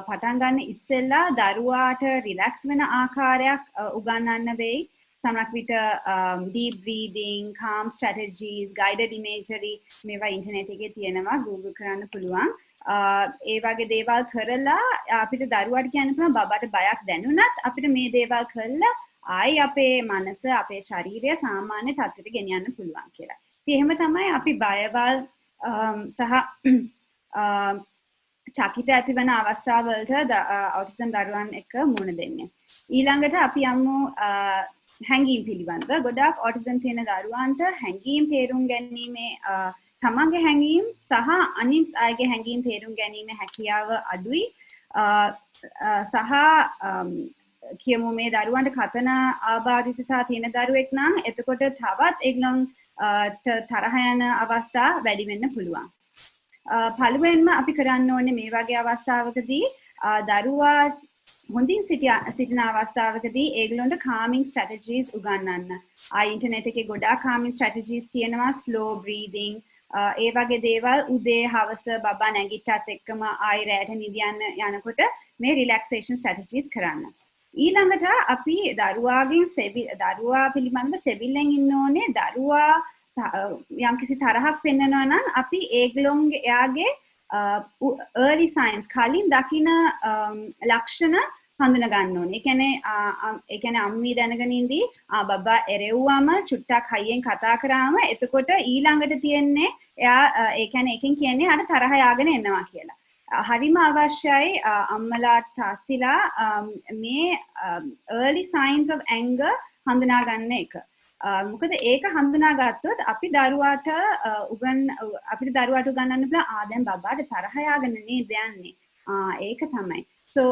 පටන් ගන්න ඉස්සෙල්ලා දරුවාට relax වෙන ආකාරයක් උගන්වන්න වෙයි. සමහරක් විට deep breathing, calm strategies, guided imagery මේවා ඉන්ටර්නෙට් එකේ තියෙනවා Google කරන්න පුළුවන්. ඒ වගේ දේවල් කරලා අපිට දරුවාට කියන්න පුළුවන් බබාට බයක් දැනුණත් අපිට මේ දේවල් කරලා ආයි අපේ මනස අපේ ශරීරය සාමාන්‍ය තත්ත්වයට ගෙනියන්න පුළුවන් කියලා. ඉතින් එහෙම තමයි අපි බයවල් සහ චකිත ඇතිවන අවස්ථාවලට ඔටිසම් දරුවන් එක්ක මුහුණ දෙන්නේ. ඊළඟට අපි යමු හැඟීම් පිළිබඳව. ගොඩාක් ඔටිසම් තියෙන දරුවන්ට හැඟීම් තේරුම් ගැනීමේ තමන්ගේ හැඟීම් සහ අනිත් අයගේ හැඟීම් තේරුම් ගැනීමේ හැකියාව අඩුයි. සහ කියමු මේ දරුවන්ට කතන ආබාධිතතා තියෙන දරුවෙක් නම් එතකොට තවත් ඒගොල්ලන් තරහ යන අවස්ථා වැඩි වෙන්න පුළුවන්. පළවෙනිම අපි කරන්න ඕනේ මේ වගේ අවස්ථාවකදී දරුවා හොඳින් සිටින අවස්ථාවකදී ඒගොල්ලන්ට calming strategies උගන්වන්න. ඉන්ටර්නෙට් එකේ ගොඩාක් calming strategies තියෙනවා, slow breathing ඒ වගේ දේවල් උදේ හවස බබා නැගිට්ටත් එක්කම ආයි රැට නිදියන්න යනකොට මේ relaxation strategies කරන්න. ඊළඟට අපි දරුවා පිළිබඳව සෙවිල්ලෙන් ඉන්න ඕනේ. දරුවා යම්කිසි තරහක් පෙන්නනවා නම් අපි එයාගේ early signs කලින් දකින ලක්ෂණ හඳුන ගන්න ඕනේ. ඒ කියන්නේ අම්මි දැනගෙන ඉඳී බබා එරෙව්වම චුට්ටක් හයියෙන් කතා කරාම එතකොට ඊළඟට තියෙන්නේ එයා ඒ කියන්නේ එකෙන් කියන්නේ අර තරහ යාගෙන එනවා කියලා. හරිම අවශ්‍යයි අම්මලා තාත්තිලා මේ early signs of anger හඳුනා ගන්න එක. මොකද ඒක හඳුනා ගත්තොත් අපිට දරුවාට උගන්වන්න පුළුවන් දැන් බබාට තරහ යාගෙන නේද යන්නේ. ඒක තමයි. So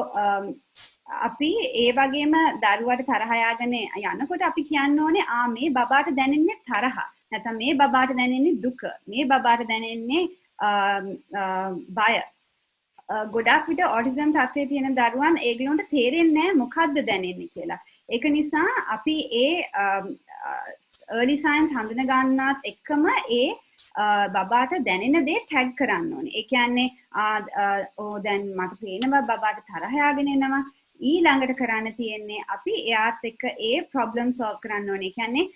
අපි ඒ වගේම දරුවාට තරහ යාගෙන යනකොට අපි කියන්න ඕනේ මේ බබාට දැනෙන්නේ තරහ. නැත්නම් මේ බබාට දැනෙන්නේ දුක. මේ බබාට දැනෙන්නේ බය. ගොඩාක් විට ඔටිසම් තත්ත්වයේ තියෙන දරුවන් ඒගොල්ලන්ට තේරෙන්නේ නැහැ මොකද්ද දැනෙන්නේ කියලා. ඒක නිසා අපි early signs හඳුන ගන්නත් එක්කම බබාට දැනෙන දේ ටැග් කරන්න ඕනේ. ඒ කියන්නේ දැන් මට පේනවා බබාට තරහ යාගෙන එනවා. ඊළඟට කරන්න තියෙන්නේ අපි එයාත් එක්ක problem solve කරන්න ඕනේ. ඒ කියන්නේ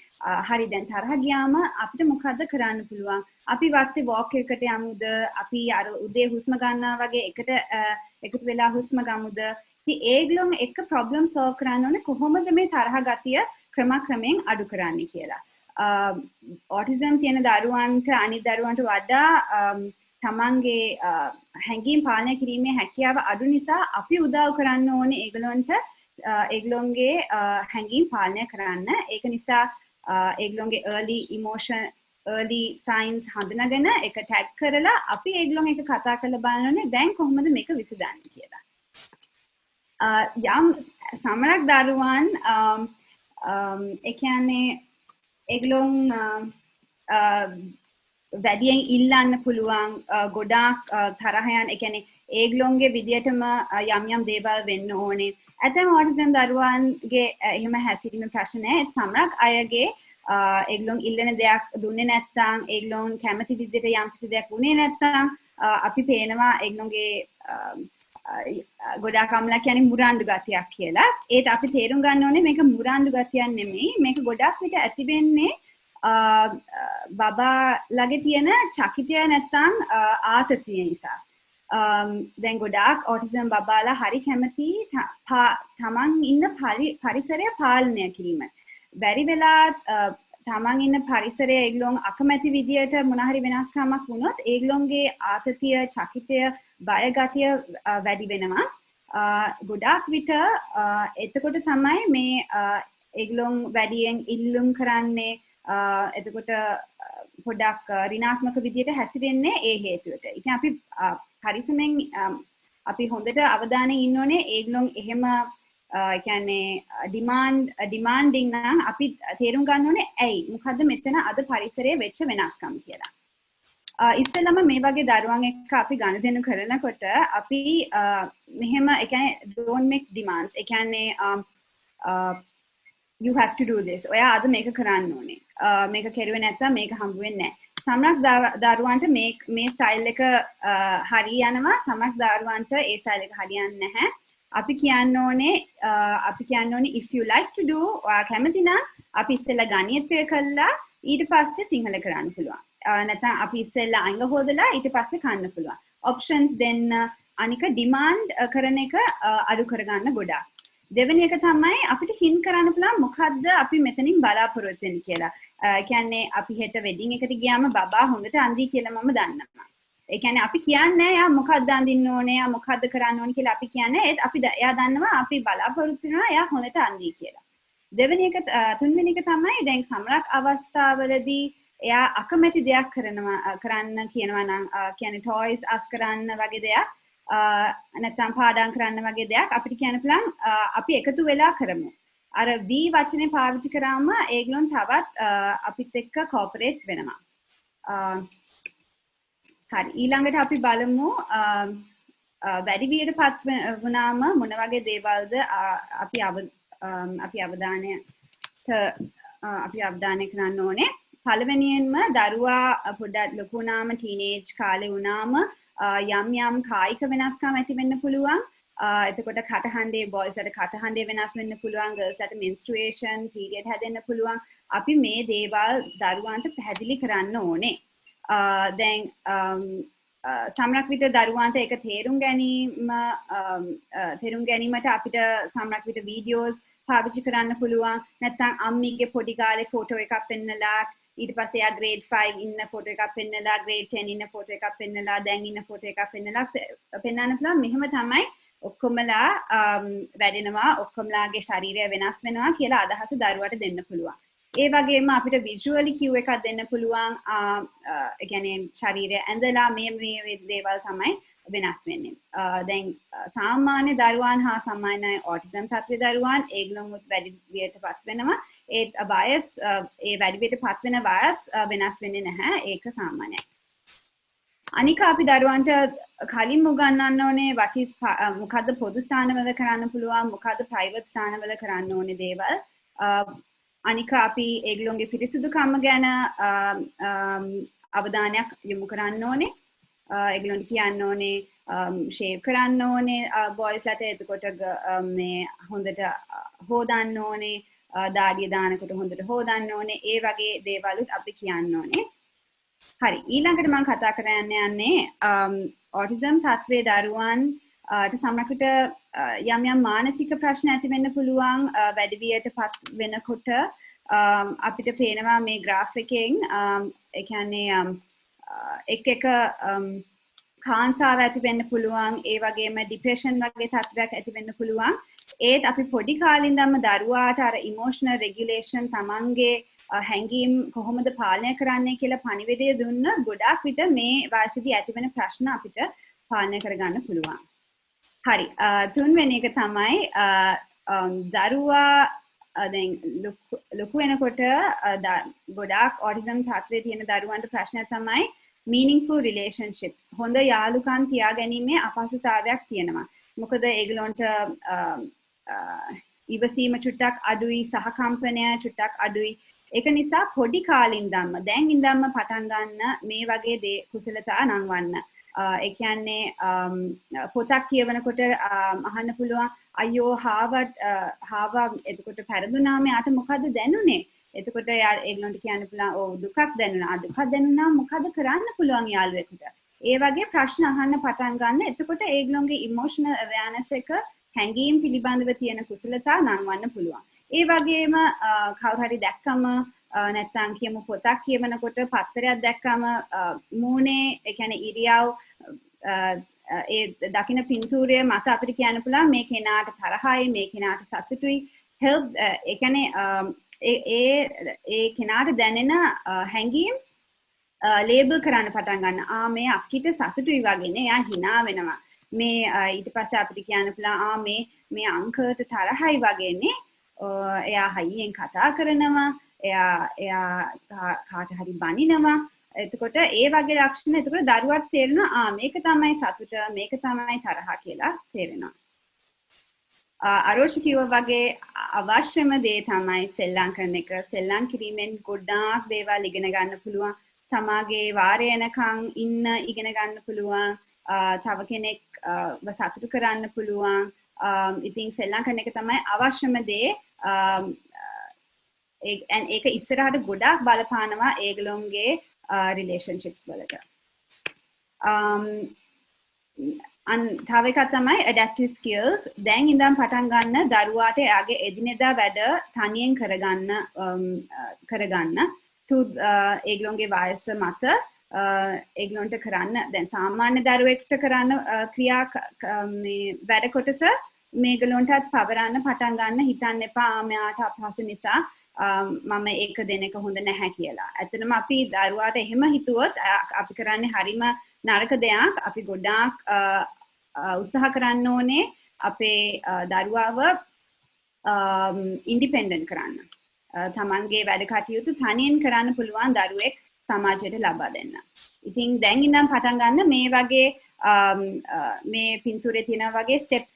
හරි දැන් තරහ ගියාම අපිට මොකද්ද කරන්න පුළුවන්? අපි වත්තේ walk එකකට යමුද? අපි අර උදේ හුස්ම ගන්නවා වගේ එකතු වෙලා හුස්ම ගමුද? ඉතින් ඒගොල්ලන් එක්ක problem solve කරන්න ඕනේ කොහොමද මේ තරහ ගතිය ක්‍රමක්‍රමයෙන් අඩු කරන්නේ කියලා. ඔටිසම් තියෙන දරුවන්ට අනිත් දරුවන්ට වඩා තමන්ගේ හැඟීම් පාලනය කිරීමේ හැකියාව අඩු නිසා අපි උදව් කරන්න ඕනේ ඒගොල්ලන්ගේ හැඟීම් පාලනය කරන්න. ඒක නිසා ඒගොල්ලන්ගේ early emotion early signs හඳුනාගෙන ඒක tag කරලා අපි ඒගොල්ලන් එක කතා කරලා බලනෝනේ දැන් කොහොමද මේක විසඳන්නේ කියලා. යම් සමහරක් දරුවන් ඒ කියන්නේ ඒගොල්ලන් වැඩියෙන් ඉල්ලන්න පුළුවන් ගොඩාක් තරහ යන ඒ කියන්නේ ඒගොල්ලන්ගේ විදියටම යම් යම් දේවල් වෙන්න ඕනේ. ඇතැම් ඔටිසම් දරුවන්ගේ එහෙම හැසිරීමේ ප්‍රශ්න නැහැ. සමහරක් අයගේ ඒගොල්ලන් ඉල්ලන දෙයක් දුන්නේ නැත්නම් ඒගොල්ලන් කැමති විදිහට යම් කිසි දෙයක් වුණේ නැත්නම් අපි පේනවා ඒගොල්ලන්ගේ ගොඩාක් අම්ලා කියන්නේ මුරාණ්ඩු ගතියක් කියලා. ඒත් අපි තේරුම් ගන්න ඕනේ මේක මුරාණ්ඩු ගතියක් නෙමෙයි. මේක ගොඩක් විට ඇති වෙන්නේ බබා ළඟ තියෙන චකිතය නැත්නම් ආතතිය නිසා. දැන් ගොඩාක් ඔටිසම් බබාලා හරි කැමති තමන් ඉන්න පරිසරය පාලනය කිරීම. බැරි වෙලා තමන් ඉන්න පරිසරය ඒගොල්ලන් අකමැති විදියට මොන හරි වෙනස්කමක් වුණොත් ඒගොල්ලන්ගේ ආතතිය, චකිතය, බය ගතිය වැඩි වෙනවා. ගොඩාක් විට එතකොට තමයි මේ ඒගොල්ලන් වැඩියෙන් ඉල්ලුම් කරන්නේ එතකොට පොඩක් ඍණාත්මක විදියට හැසිරෙන්නේ ඒ හේතුවට. ඉතින් අපි පරිස්සමෙන් අපි හොඳට අවධානයෙන් ඉන්න ඕනේ ඒගොල්ලන් එහෙම කියන්නේ ඩිමාන්ඩින් නම් අපි තේරුම් ගන්න ඕනේ ඇයි මොකද්ද මෙතන අද පරිසරයේ වෙච්ච වෙනස්කම් කියලා. ඉස්සෙල්ලාම මේ වගේ දරුවන් එක්ක අපි ගනුදෙනු කරනකොට අපි මෙහෙම ඒ කියන්නේ don't make demands. ඒ කියන්නේ you have to do this. ඔයා අද මේක කරන්න ඕනේ. මේක කෙරුවේ නැත්නම් මේක හම්බ වෙන්නේ නැහැ. සමහරක් දරුවන්ට මේ ස්ටයිල් එක හරි යනවා. සමහරක් දරුවන්ට ඒ ස්ටයිල් එක හරියන්නේ නැහැ. අපි කියන්න ඕනේ if you like to do ඔයා කැමති නම් අපි ඉස්සෙල්ලා ගණිතය කළා ඊට පස්සේ සිංහල කරන්න පුළුවන්. නැත්නම් අපි ඉස්සෙල්ලා අංග හොදලා ඊට පස්සේ කන්න පුළුවන්. ඔප්ෂන්ස් දෙන්න අනික ඩිමාන්ඩ් කරන එක අඩු කරගන්න ගොඩාක්. දෙවෙනි එක තමයි අපිට හින් කරන්න පුළුවන් මොකද්ද අපි මෙතනින් බලාපොරොත්තු වෙන්නේ කියලා. කියන්නේ අපි හෙට වෙඩින් එකට ගියාම බබා හොඳට අඳී කියලා මම දන්නවා. ඒ කියන්නේ අපි කියන්නේ යා මොකද්ද අඳින්න ඕනේ, යා මොකද්ද කරන්න ඕනේ කියලා අපි කියන්නේ ඒත් අපි එයා දන්නවා අපි බලාපොරොත්තු වෙනවා යා හොඳට අඳී කියලා. දෙවෙනි එක තුන්වෙනි එක තමයි දැන් සමහරක් අවස්ථාවලදී එයා අකමැති දෙයක් කරන්න කියනවා නම් කියන්නේ toys අස් කරන්න වගේ දෙයක් නැත්නම් පාඩම් කරන්න වගේ දෙයක් අපිට කියන්න පුළුවන් අපි එකතු වෙලා කරමු. අර V වචනේ පාවිච්චි කරාම ඒගොල්ලන් තවත් අපිත් එක්ක කෝපරේට් වෙනවා. හරි ඊළඟට අපි බලමු වැඩි වියටපත් වුණාම මොන වගේ දේවල්ද අපි අවධානය කරන්න ඕනේ. පළවෙනියෙන්ම දරුවා පොඩ්ඩක් ලොකු වුණාම ටීනේජ් කාලේ වුණාම යම් කායික වෙනස්කම් ඇති වෙන්න පුළුවන්. එතකොට කටහඬේ බොයිස්ලට කටහඬේ වෙනස් වෙන්න පුළුවන්, ගර්ල්ස්ලට menstruation period හැදෙන්න පුළුවන්. අපි මේ දේවල් දරුවන්ට පැහැදිලි කරන්න ඕනේ. දැන් සමහරක් විට දරුවන්ට ඒක තේරුම් ගැනීමට අපිට සමහරක් විට වීඩියෝස් පාවිච්චි කරන්න පුළුවන්. නැත්නම් අම්මිගේ පොඩි කාලේ ෆොටෝ එකක් පෙන්නලා ඊට පස්සේ යා grade 5 ඉන්න ෆොටෝ එකක් පෙන්නලා grade 10 ඉන්න ෆොටෝ එකක් පෙන්නලා දැන් ඉන්න ෆොටෝ එකක් පෙන්නලා පෙන්නන්න පුළුවන්. මෙහෙම තමයි ඔක්කොමලා වැඩෙනවා, ඔක්කොමලාගේ ශරීරය වෙනස් වෙනවා කියලා අදහස දරුවට දෙන්න පුළුවන්. ඒ වගේම අපිට visually cue එකක් දෙන්න පුළුවන්. ඒ කියන්නේ ශරීරය ඇඳලා මේ දේවල් තමයි වෙනස් වෙන්නේ. දැන් සාමාන්‍ය දරුවන් හා සමාන ඔටිසම් තත්ත්වයේ දරුවන් ඒගොල්ලොත් වැඩි වියටපත් වෙනවා. ඒ බයස් ඒ වැඩි වියටපත් වෙන බයස් වෙනස් වෙන්නේ නැහැ. ඒක සාමාන්‍යයි. අනික අපි දරුවන්ට කලින්ම උගන්වන්න ඕනේ මොකද්ද පොදු ස්ථානවල කරන්න පුළුවන්, මොකද්ද ප්‍රයිවට් ස්ථානවල කරන්න ඕනේ දේවල්. අනික අපි ඒගොල්ලෝගේ පිරිසිදුකම ගැන අවධානයක් යොමු කරන්න ඕනේ. ඒගොල්ලන්ට කියන්න ඕනේ ෂේව් කරන්න ඕනේ බොයිස්ලට. එතකොට මේ හොඳට හොදන්න ඕනේ, දාඩිය දානකොට හොඳට හොදන්න ඕනේ. ඒ වගේ දේවලුත් අපි කියන්න ඕනේ. හරි ඊළඟට මම කතා කරන්න යන්නේ ඔටිසම් තත්ත්වයේ දරුවන්ට සමහරකට යම් මානසික ප්‍රශ්න ඇති වෙන්න පුළුවන්. වැඩි වියටපත් වෙනකොට අපිට පේනවා මේ graph එකෙන් ඒ කියන්නේ එක කාන්සාව ඇති වෙන්න පුළුවන්. ඒ වගේම depression වගේ තත්ත්වයක් ඇති වෙන්න පුළුවන්. ඒත් අපි පොඩි කාලේ ඉඳන්ම දරුවාට අර emotional regulation තමන්ගේ හැංගීම් කොහොමද පාලනය කරන්නේ කියලා පණිවිඩය දුන්න ගොඩාක් විට මේ වාසියේදී ඇතිවෙන ප්‍රශ්න අපිට පාලනය කරගන්න පුළුවන්. හරි. තුන්වෙනි එක තමයි දරුවා දැන් ලොකු වෙනකොට ගොඩාක් ඔටිසම් තත්ත්වයේ තියෙන දරුවන්ට ප්‍රශ්නය තමයි meaningful relationships. හොඳ යාළුකම් තියාගැනීමේ අපහසුතාවයක් තියෙනවා. මොකද ඒගොල්ලන්ට ඉවසීම චුට්ටක් අඩුයි, සහකම්පනය චුට්ටක් අඩුයි. ඒක නිසා පොඩි කාලේ ඉඳන්ම දැන් ඉඳන්ම පටන් ගන්න මේ වගේ කුසලතා නංවන්න. ඒ කියන්නේ පොතක් කියවනකොට අහන්න පුළුවන් අයියෝ හාවා එතකොට පෙරදුනාම යාට මොකද්ද දැනුනේ? එතකොට ඒගොල්ලන්ට කියන්න පුළුවන් ඔව් දුකක් දැනුණා. දුකක් දැනුණා මොකද කරන්න පුළුවන් යාළුවෙකුට? ඒ වගේ ප්‍රශ්න අහන්න පටන් ගන්න. එතකොට ඒගොල්ලන්ගේ emotional awareness එක හැඟීම් පිළිබඳව තියෙන කුසලතා නංවන්න පුළුවන්. ඒ වගේම කවුරු හරි දැක්කම නැත්නම් කියමු පොතක් කියවනකොට පත්තරයක් දැක්කම මූණේ ඒ කියන්නේ ඉරියව් ඒ දකින්න පින්තූරය මත අපිට කියන්න පුළුවන් මේ කෙනාට තරහයි මේ කෙනාට සතුටුයි help ඒ කියන්නේ ඒ කෙනාට දැනෙන හැඟීම් ලේබල් කරන්න පටන් ගන්න. මේ අක්කිට සතුටුයි වගේනේ. එයා hina වෙනවා. මේ ඊට පස්සේ අපිට කියන්න පුළුවන් මේ අංකයට තරහයි වගේනේ. එයා හයියෙන් කතා කරනවා. එයා කාට හරි බනිනවා. එතකොට ඒ වගේ ලක්ෂණ එතකොට දරුවාට තේරෙනවා මේක තමයි සතුට මේක තමයි තරහ කියලා තේරෙනවා. අරෝෂි කිව්වා වගේ අවශ්‍යම දේ තමයි සෙල්ලම් කරන එක. සෙල්ලම් කිරීමෙන් ගොඩාක් දේවල් ඉගෙන ගන්න පුළුවන්. තමාගේ වාරය යනකම් ඉන්න ඉගෙන ගන්න පුළුවන්. තව කෙනෙක් සතුටු කරන්න පුළුවන්. ඉතින් සෙල්ලම් කරන එක තමයි අවශ්‍යම දේ. ඒක ඉස්සරහට ගොඩාක් බලපානවා ඒගොල්ලෝගේ relationships වලට. තව එකක් තමයි adaptive skills. දැන් ඉඳන් පටන් ගන්න දරුවාට එයාගේ එදිනෙදා වැඩ තනියෙන් කරගන්න ඒගොල්ලෝගේ වයස මත ඒගොල්ලන්ට කරන්න දැන් සාමාන්‍ය දරුවෙක්ට කරන්න ක්‍රියා මේ වැඩ කොටස මේගොල්ලන්ටත් පවරන්න පටන් ගන්න හිතන්න එපා මෙයාට අපහසු නිසා මම ඒක දෙන එක හොඳ නැහැ කියලා. ඇත්තටම අපි දරුවාට එහෙම හිතුවොත් අපි කරන්නේ හරිම නරක දෙයක්. අපි ගොඩාක් උත්සාහ කරන්න ඕනේ අපේ දරුවාව ඉන්ඩිපෙන්ඩන්ට් කරන්න. තමන්ගේ වැඩ කටයුතු තනියෙන් කරන්න පුළුවන් දරුවෙක් සමාජයට ලබා දෙන්න. ඉතින් දැන් ඉඳන් පටන් ගන්න මේ වගේ මේ පින්තූරේ තියෙන වගේ ස්ටෙප්ස්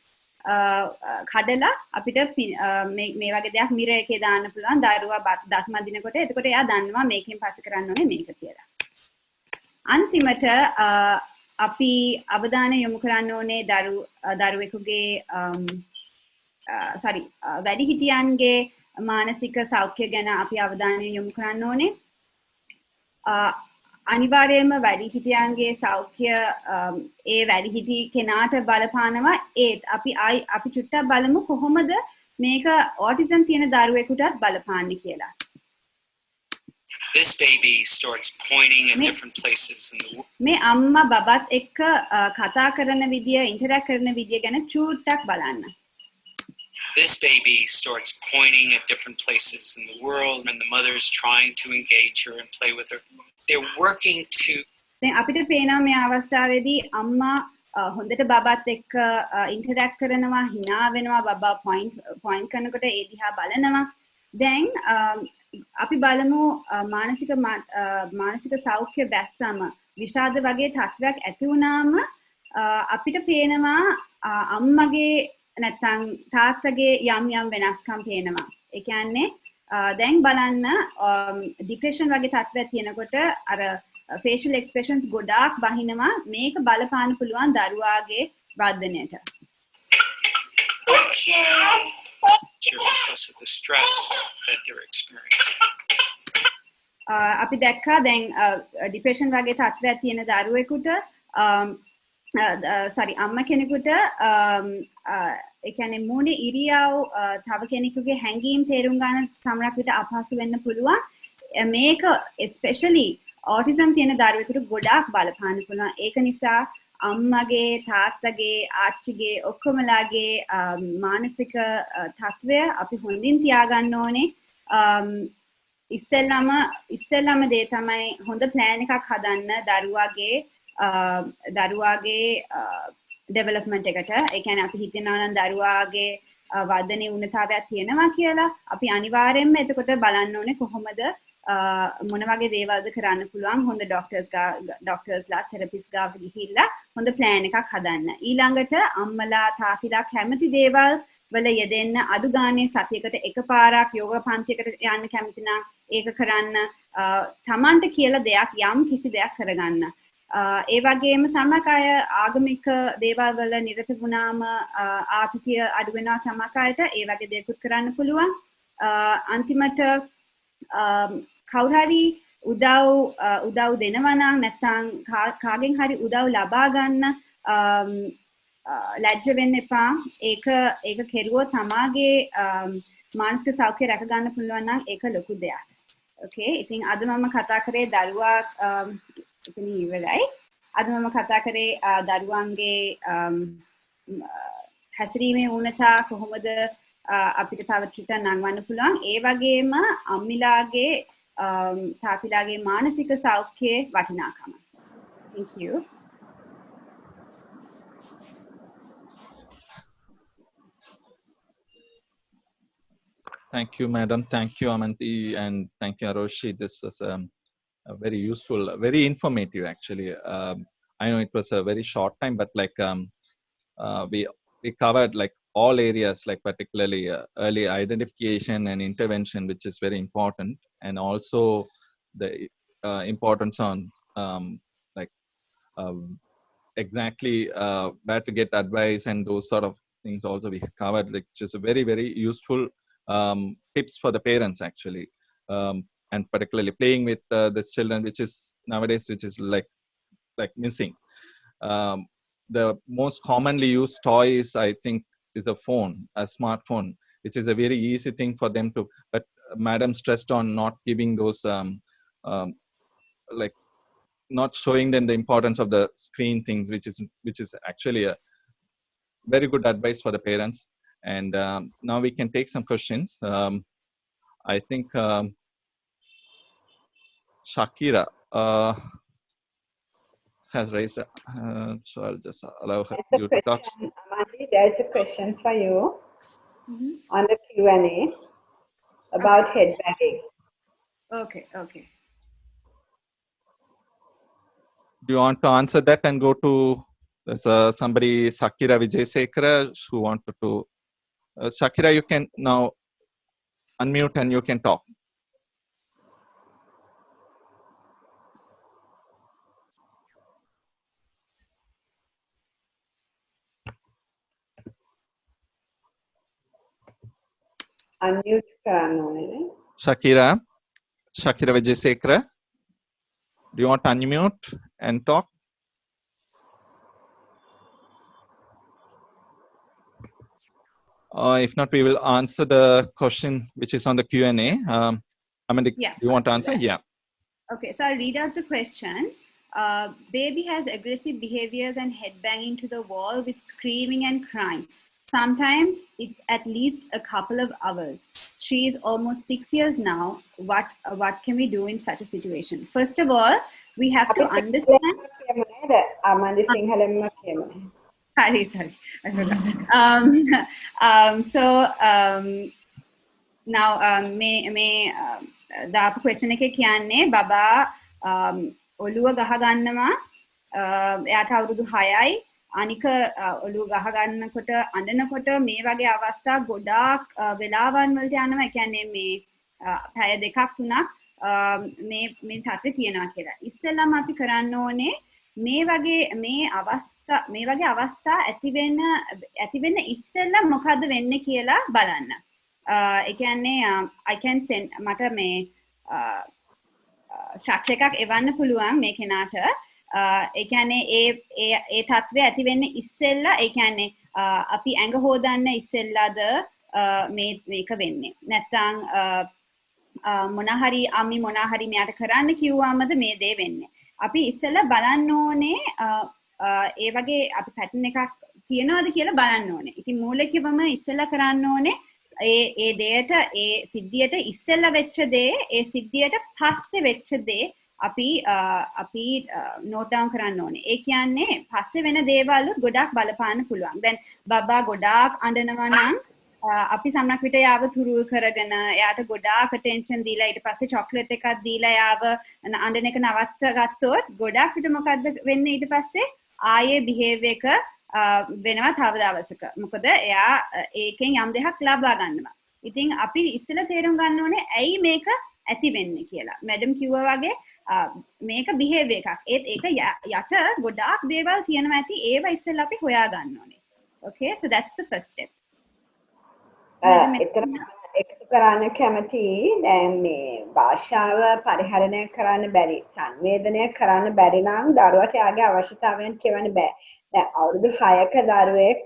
කඩලා අපිට මේ වගේ දෙයක් මිර එකේ දාන්න පුළුවන් දරුවා දත් මදිනකොට. එතකොට එයා දන්නවා මේකෙන් පස්සේ කරන්න ඕනේ මේක කියලා. අන්තිමට අපි අවධානය යොමු කරන්න ඕනේ දරුවෙකුගේ වැඩිහිටියන්ගේ මානසික සෞඛ්‍ය ගැන අපි අවධානය යොමු කරන්න ඕනේ. අනිවාර්යයෙන්ම වැඩිහිටියන්ගේ සෞඛ්‍ය ඒ වැඩිහිටි කෙනාට බලපානවා. ඒත් අපි චුට්ටක් බලමු කොහොමද මේක ඔටිසම් තියෙන දරුවෙකුටත් බලපාන්නේ කියලා. This baby starts pointing at different places in the world. මේ අම්මා බබත් එක්ක කතා කරන විදිය, ඉන්ටරැක්ට් කරන විදිය ගැන චුට්ටක් බලන්න. This baby starts pointing at different places in the world and the mother's trying to engage her and play with her. They're working to දැන් අපිට පේනවා මේ අවස්ථාවේදී අම්මා හොඳට බබත් එක්ක ඉන්ටරැක්ට් කරනවා, hina වෙනවා, බබා පොයින්ට් කරනකොට ඒ දිහා බලනවා. දැන් අපි බලමු මානසික සෞඛ්‍ය බැස්සම විෂාද වගේ තත්ත්වයක් ඇති වුණාම අපිට පේනවා අම්මගේ නැත්නම් තාත්තගේ යම් වෙනස්කම් පේනවා. ඒ කියන්නේ දැන් බලන්න ડિප්‍රෙෂන් වගේ තත්ත්වයක් තියෙනකොට අර facial expressions ගොඩාක් බහිනවා. මේක බලපාන්න පුළුවන් දරුවාගේ වර්ධනයට. because of the stress that they're experiencing. අපි දැක්කා දැන් ડિප්‍රෙෂන් වගේ තත්ත්වයක් තියෙන දරුවෙකුට අම්ම කෙනෙකුට ඒ කියන්නේ මූණේ ඉරියව් තව කෙනෙකුගේ හැඟීම් තේරුම් ගන්න සමහරක් විට අපහසු වෙන්න පුළුවන්. මේක especially autism තියෙන දරුවෙකුට ගොඩාක් බලපාන්න පුළුවන්. ඒක නිසා අම්මගේ තාත්තගේ ආච්චිගේ ඔක්කොමලාගේ මානසික තත්ත්වය අපි හොඳින් තියාගන්න ඕනේ. ඉස්සෙල්ලාම දේ තමයි හොඳ ප්ලෑන් එකක් හදන්න දරුවාගේ ඩෙවලොප්මන්ට් එකට. ඒ කියන්නේ අපි හිතනවා නම් දරුවාගේ වර්ධනයේ උන්නතාවයක් තියෙනවා කියලා. අපි අනිවාර්යයෙන්ම එතකොට බලන්න ඕනේ කොහොමද මොන වගේ දේවල්ද කරන්න පුළුවන්. හොඳ ડોක්ටර්ස්ලා තෙරපිස්ට් ගාව ගිහිල්ලා හොඳ ප්ලෑන් එකක් හදන්න. ඊළඟට අම්මලා තාත්තිලා කැමති දේවල් වල යෙදෙන්න අඩු ගානේ සතියකට එකපාරක් යෝග පන්තියකට යන්න කැමති නම් ඒක කරන්න. තමන්ට කියලා දෙයක් යම් කිසි දෙයක් කරගන්න. ඒ වගේම සමහර අය ආගමික දේවල් වල නිරත වුණාම ආතතිය අඩු වෙනවා සමහර අයට. ඒ වගේ දේකුත් කරන්න පුළුවන්. අන්තිමට කවුරු හරි උදව් දෙනවා නම් නැත්නම් කාගෙන් හරි උදව් ලබා ගන්න ලැජ්ජ වෙන්න එපා. ඒක කෙරුවොත් තමාගේ මානසික සෞඛ්‍ය රැක ගන්න පුළුවන් නම් ඒක ලොකු දෙයක්. ඕකේ. ඉතින් අද මම කතා කරේ දරුවා ඉතින් ඉවරයි. අද මම කතා කරේ දරුවන්ගේ හැසිරීමේ වුණතා කොහොමද අපිට තව ටිකක් නංවන්න පුළුවන්. ඒ වගේම අම්මිලාගේ තාත්තිලාගේ මානසික සෞඛ්‍යයේ වටිනාකම. Thank you. Thank you, madam. Thank you, Amanti, and thank you, Aroshi. This was very useful, very informative, actually. I know it was a very short time, but like we covered like all areas, like particularly early identification and intervention, which is very important, and also the importance on exactly where to get advice and those sort of things. Also, we covered, which is a very, very useful tips for the parents, actually, and particularly playing with the children, which is nowadays, which is like missing. The most commonly used toy is, I think, is a phone, a smartphone, which is a very easy thing for them to. But madam stressed on not giving those, like not showing them the importance of the screen things, which is actually a very good advice for the parents. And now we can take some questions. I think Shakira has raised. So I'll just allow her you to talk. Amandi, there's a question for you on the Q&A about head bagging. Okay. Do you want to answer that and go to there's somebody, Shakira Vijayasekara, who wanted to. Shakira, you can now unmute and you can talk. Unmute කරන්න ඕනේ. Shakira Vijayasekara, do you want to unmute and talk? If not, we will answer the question which is on the Q&A. Amanda, Yeah, do you want to answer? Yeah. Okay, so I'll read out the question. Baby has aggressive behaviors and headbanging to the wall with screaming and crying. Sometimes it's at least a couple of hours. She is almost 6 years now. What can we do in such a situation? First of all, we have to understand. Amandi සිංහලෙන්ම කියමු. Sorry. I forgot. So now මේ දාපු question එකේ කියන්නේ බබා ඔළුව ගහ ගන්නවා. එයාට අවුරුදු 6යි. අනික ඔළුව ගහ ගන්නකොට අඬනකොට මේ වගේ අවස්ථා ගොඩාක් වෙලාවන් වලට යනවා. ඒ කියන්නේ මේ පැය දෙකක් තුනක් මේ තත්ත්වය තියෙනවා කියලා. ඉස්සෙල්ලාම අපි කරන්න ඕනේ මේ වගේ අවස්ථා ඇති වෙන්න ඉස්සෙල්ලා මොකද්ද වෙන්නේ කියලා බලන්න. ඒ කියන්නේ I can send මට මේ ස්ට්‍රක්චර් එකක් එවන්න පුළුවන් මේ කෙනාට. ඒ කියන්නේ ඒ තත්ත්වය ඇති වෙන්නේ ඉස්සෙල්ලා ඒ කියන්නේ අපි ඇඟ හොදන්න ඉස්සෙල්ලාද මේක වෙන්නේ. නැත්නම් මොනහරි අම්මි මොනහරි මෙයාට කරන්න කිව්වමද මේ දේ වෙන්නේ. අපි ඉස්සෙල්ලා බලන්න ඕනේ ඒ වගේ අපි පැටර්න් එකක් තියනවාද කියලා බලන්න ඕනේ. ඉතින් මූලිකවම ඉස්සෙල්ලා කරන්න ඕනේ ඒ දෙයට ඒ සිද්ධියට ඉස්සෙල්ලා වෙච්ච දේ ඒ සිද්ධියට පස්සේ වෙච්ච දේ අපි නෝට් ඩවුන් කරන්න ඕනේ. ඒ කියන්නේ පස්සේ වෙන දේවල් ගොඩාක් බලපාන්න පුළුවන්. දැන් බබා ගොඩාක් අඬනවා නම් අපි සමහරක් විට යාව තුරුල් කරගෙන එයාට ගොඩාක් attention දීලා ඊට පස්සේ chocolate එකක් දීලා යාව අඬන එක නවත්ත ගත්තොත් ගොඩාක් විට මොකද්ද වෙන්නේ ඊට පස්සේ ආයේ behave එක වෙනවා තව දවසක. මොකද එයා ඒකෙන් යම් දෙයක් ලබා ගන්නවා. ඉතින් අපි ඉස්සෙල්ලා තේරුම් ගන්න ඕනේ ඇයි මේක ඇති වෙන්නේ කියලා. මැඩම් කිව්වා වගේ මේක behave එකක්. ඒක යට ගොඩාක් දේවල් තියෙනවා ඇති ඒව ඉස්සෙල්ලා අපි හොයා ගන්න ඕනේ. Okay, so that's the first step. එතන එකතු කරන්න කැමති දැන් මේ භාෂාව පරිහරණය කරන්න බැරි සංවේදනය කරන්න බැරි නම් දරුවට යාගේ අවශ්‍යතාවයන් කියවන්න බෑ. දැන් අවුරුදු 6ක දරුවෙක්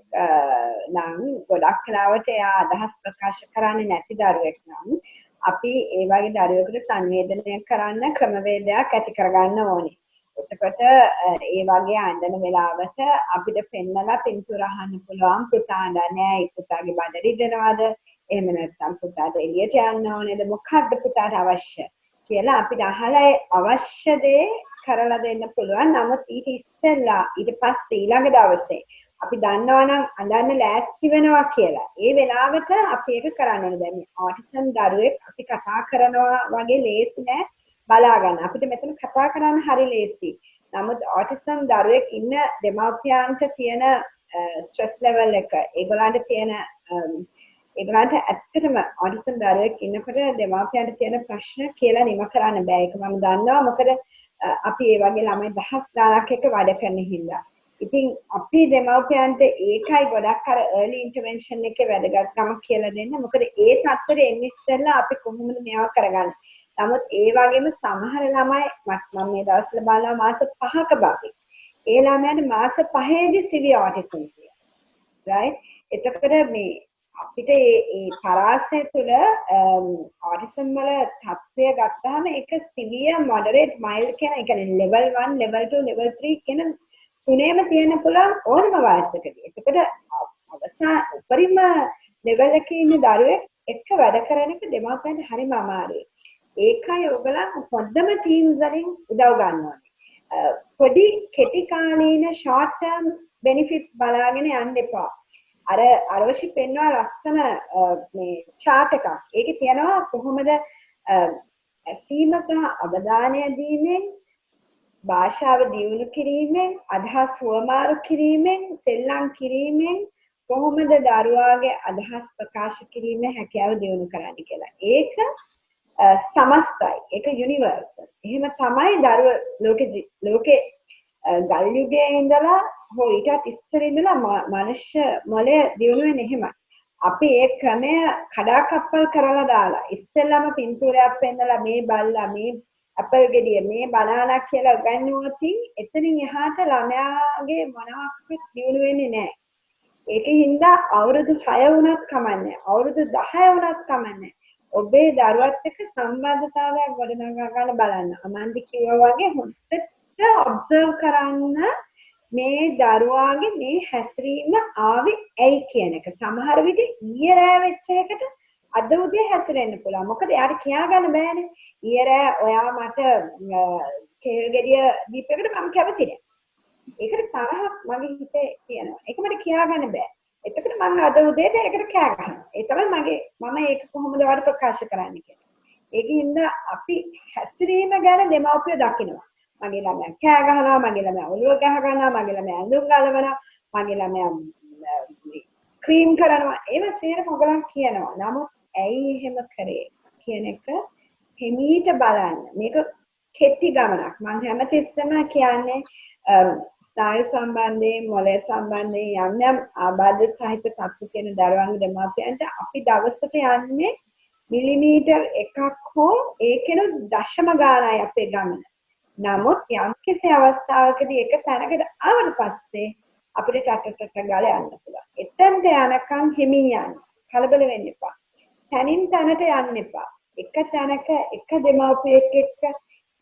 නම් ගොඩක් කලාවට එයා අදහස් ප්‍රකාශ කරන්නේ නැති දරුවෙක් නම් අපි ඒ වගේ දරුවෙකුට සංවේදනය කරන්න ක්‍රමවේදයක් ඇති කරගන්න ඕනේ. එතකොට ඒ වගේ අඬන වෙලාවට අපිට පෙන්නලා පින්තූර අහන්න පුළුවන් පුතා අඬන්නේ පුතාගේ බඩ රිදෙනවද එහෙම නැත්නම් පුතාට එළියට යන්න ඕනේද මොකක්ද පුතාට අවශ්‍ය කියලා අපිට අහලා අවශ්‍ය දේ කරලා දෙන්න පුළුවන්. නමුත් ඊට ඉස්සෙල්ලා ඊට පස්සේ ඊළඟ දවසේ අපි දන්නවා නම් අඬන්න ලෑස්ති වෙනවා කියලා. ඒ වෙලාවට අපි ඒක කරන්න ඕනේ. දැන් ඔටිසම් දරුවෙක් අපි කතා කරනවා වගේ ලේසි නෑ. බලා ගන්න. අපිට මෙතන කතා කරන්න හරි ලේසි. නමුත් ඔටිසම් දරුවෙක් ඉන්න දෙමාපියන්ට තියෙන ස්ට්‍රෙස් ලෙවල් එක ඒගොල්ලන්ට ඇත්තටම ඔටිසම් දරුවෙක් ඉන්නකොට දෙමාපියන්ට තියෙන ප්‍රශ්න කියලා නිම කරන්න බෑ. ඒක මම දන්නවා. මොකද අපි ඒ වගේ ළමයි දහස් ගාණක් එක්ක වැඩ කරන හින්දා. ඉතින් අපි දෙමාපියන්ට ඒකයි ගොඩක් අර early intervention එකේ වැදගත්කම කියලා දෙන්න. මොකද ඒ තත්ත්වෙට එන්න ඉස්සෙල්ලා අපි කොහොමද මේවා කරගන්නේ? නමුත් ඒ වගේම සමහර ළමයි මම මේ දවස්වල බලනවා මාස 5ක බබෙක්. ඒ ළමයාට මාස 5ේදී severe autism තියෙනවා. right? එතකොට මේ අපිට මේ පරාසය තුළ autism වල තත්ත්වය ගත්තාම ඒක severe moderate mild කියන ඒ කියන්නේ level 1 level 2 level 3 කියන තුනේම තියෙන්න පුළුවන් ඕනම වයසකදී. එතකොට අවසාන උපරිම level එකේ ඉන්න දරුවෙක් එක්ක වැඩ කරන එක දෙමාපියන්ට හරිම අමාරුයි. ඒකයි ඔයගොල්ලන් පොඩ්ඩම ටීම්ස් වලින් උදව් ගන්න ඕනේ. පොඩි කෙටි කාලීන short term benefits බලාගෙන යන්න එපා. අර අරවශි පෙන්වන ලස්සන මේ chart එකක්. ඒකේ තියෙනවා කොහොමද ඇසීම සහ අවධානය දීමෙන් භාෂාව දියුණු කිරීමෙන් අදහස් වමාරු කිරීමෙන් සෙල්ලම් කිරීමෙන් කොහොමද දරුවාගේ අදහස් ප්‍රකාශ කිරීමේ හැකියාව දියුණු කරන්නේ කියලා. ඒක සමස්තයි. ඒක යුනිවර්සල්. එහෙම තමයි දරුව ලෝකේ ගල් යුගයේ ඉඳලා හෝ ඊටත් ඉස්සර ඉඳලා මනුෂ්‍ය මොළය දියුණු වෙන්නේ එහෙමයි. අපි ඒ ක්‍රමය කඩාකප්පල් කරලා දාලා ඉස්සෙල්ලාම පින්තූරයක් පෙන්නලා මේ බල්ලා මේ අපල් ගෙඩිය මේ බනානා කියලා උගන්වුවොත් එතනින් එහාට ළමයාගේ මොනවාක්වත් දියුණු වෙන්නේ නැහැ. ඒකින්ද අවුරුදු 6 වුණත් කමන්නේ. අවුරුදු 10 වුණත් කමන්නේ. ඔබේ දරුවත් එක්ක සම්බන්ධතාවයක් ගොඩනගා ගන්න බලන්න. අමන්දි කිව්වා වගේ හොඳට ඔබ්සර්ව් කරන්න මේ දරුවාගේ මේ හැසිරීම ආවේ ඇයි කියන එක. සමහර විට ඊයේ රෑ වෙච්ච එකට අද උදේ හැසිරෙන්න පුළුවන්. මොකද එයාට කියා ගන්න බෑනේ. ඊයේ රෑ ඔයා මට කේල් ගෙඩිය දීපෙකට මම කැමති නෑ. ඒකට තරහක් මගේ හිතේ තියෙනවා. ඒක මට කියා ගන්න බෑ. එතකොට මම අද උදේට ඒකට කෑ ගහනවා. ඒ තමයි මම ඒක කොහොමද වඩ ප්‍රකාශ කරන්නේ කියලා. ඒකින්ද අපි හැසිරීම ගැන දෙමව්පියෝ දකිනවා. මගේ ළමයා කෑ ගහනවා, මගේ ළමයා ඔළුව ගහ ගන්නවා, මගේ ළමයා ඇඳුම් ගලවනවා, මගේ ළමයා ස්ක්‍රීම් කරනවා. ඒව සේරම ඔයගලන් කියනවා. නමුත් ඇයි එහෙම කරේ කියන එක හිමීට බලන්න. මේක කෙටි ගමනක්. මම හැමතිස්සෙම කියන්නේ ස්නායු සම්බන්ධයෙන් මොළය සම්බන්ධයෙන් යම් යම් ආබාධ සහිත තත්ත්ව තියෙන දරුවන්ගේ දෙමාපියන්ට අපි දවසට යන්නේ මිලිමීටර් එකක් හෝ ඒකෙනු දශම ගානයි අපේ ගමන. නමුත් යම් කිසි අවස්ථාවකදී එක තැනකට ආවට පස්සේ අපිට ටටටට ගාලා යන්න පුළුවන්. එතෙන්ට යනකම් හිමින් යන්න. කලබල වෙන්න එපා. තනින් තැනට යන්න එපා. එක තැනක එක දෙමාපියෙක් එක්ක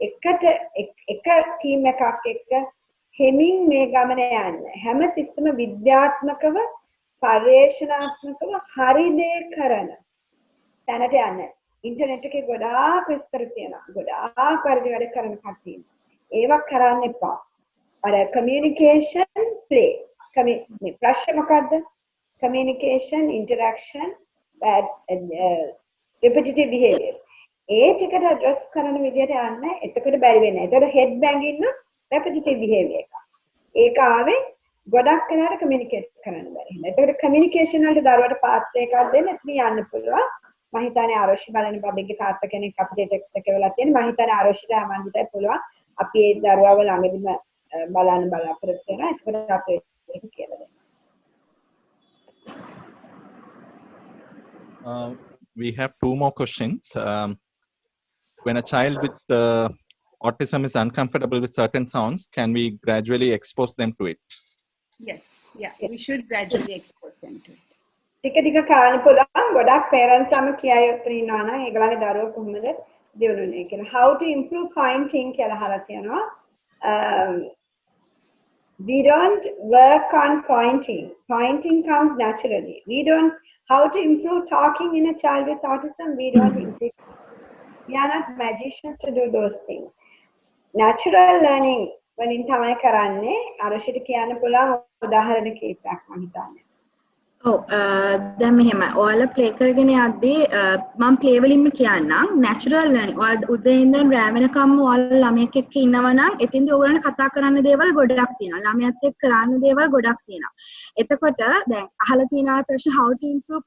එක ටීම් එකක් එක්ක හෙමින් මේ ගමන යන්න. හැම තිස්සම විද්‍යාත්මකව පර්යේෂණාත්මකව හරි දේ කරන තැනට යන්න. ඉන්ටර්නෙට් එකේ ගොඩාක් විස්තර තියෙනවා. ගොඩාක් වැඩ කරන කට්ටිය. ඒවා කරන්න එපා. අර communication play. මේ ප්‍රශ්න මොකද්ද? communication, interaction, repetitive behaviors. ඒ ටිකට address කරන විදිහට යන්න. එතකොට බැරි වෙන්නේ. එතකොට head banging න repetitive behavior එක. ඒක ආවේ ගොඩක් වෙලාවට communicate කරන්න බැරි හින්දා. එතකොට communication වලට දරුවට පාත් එකක් දෙන්න එතන යන්න පුළුවන්. මම හිතන්නේ ආරෝෂි බලන බබෙක්ගේ තාත්තා කෙනෙක් අපිට ටෙක්ස්ට් එක වෙලා තියෙන. මම හිතන්නේ ආරෝෂිට ආමන්ත්‍රණය පුළුවන්. අපි ඒ දරුවව ළඟදිම බලන්න බලාපොරොත්තු වෙනවා. එතකොට අපි ඒක කියලා දෙන්න. We have two more questions. When a child with autism is uncomfortable with certain sounds, can we gradually expose them to it? Yes, yeah, we should gradually expose them to it. ටික ටික කරන්න පුළුවන්. ගොඩක් parents අම කියයි උත්තර ඉන්නවා නම් ඒගොල්ලන්ගේ දරුවෝ කොහොමද දියුණුනේ කියලා. How to improve pointing කියලා අහලා තියෙනවා. We don't work on pointing. Pointing comes naturally. How to improve talking in a child with autism? We don't improve. We are not magicians to do those things. Natural learning වලින් තමයි කරන්නේ. අරෂිට කියන්න පුළුවන් උදාහරණ කීපයක් මම හිතන්නේ. දැන් මෙහෙම ඔයාලා ප්ලේ කරගෙන යද්දී මම ප්ලේ වලින්ම කියන්නම් නැචරල් ලර්නින් ඔයාලා උදේ ඉඳන් රෑ වෙනකම් ඔයාලා ළමයෙක් එක්ක ඉන්නවා නම් එතින්දී ඕගොල්ලන්ට කතා කරන්න දේවල් ගොඩක් තියෙනවා ළමයාත් එක්ක කරන්න දේවල් ගොඩක් තියෙනවා එතකොට දැන් අහලා තියෙන ප්‍රශ්න how to improve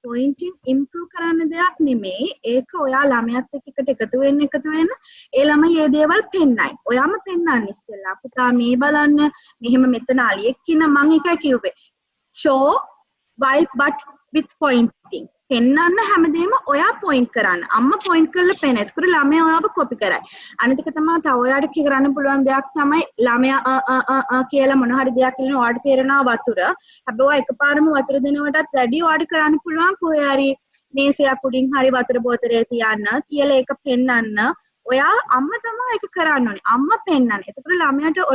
pointing improve කරන්න දෙයක් නෙමෙයි ඒක ඔයා ළමයාත් එක්ක එකතු වෙන්න ඒ ළමයි මේ දේවල් පෙන්නයි ඔයාම පෙන්නන්න ඉස්සෙල්ලා පුතා මේ බලන්න මෙහෙම මෙතන අලියෙක් ඉන්න මම එකයි කිව්වේ show while but with pointing පෙන්නන්න හැමදේම ඔයා පොයින්ට් කරන්න අම්මා පොයින්ට් කරලා පෙන්නන එතකොට ළමයා ඔයාව කොපි කරයි අනිත් එක තමයි තව ඔයාට කරන්න පුළුවන් දෙයක් තමයි ළමයා කියලා මොන හරි දෙයක් කියනවා ඔයාට තේරෙනවා වතුර හැබැයි ඔයා එකපාරම වතුර දෙනවටත් වැඩි ඔයාට කරන්න පුළුවන් කොහේ හරි මේසයක් උඩින් හරි වතුර බෝතලේ තියන්න තියලා ඒක පෙන්නන්න ඔයා අම්මා තමයි ඒක කරන්න ඕනේ අම්මා පෙන්නන්න එතකොට ළමයාට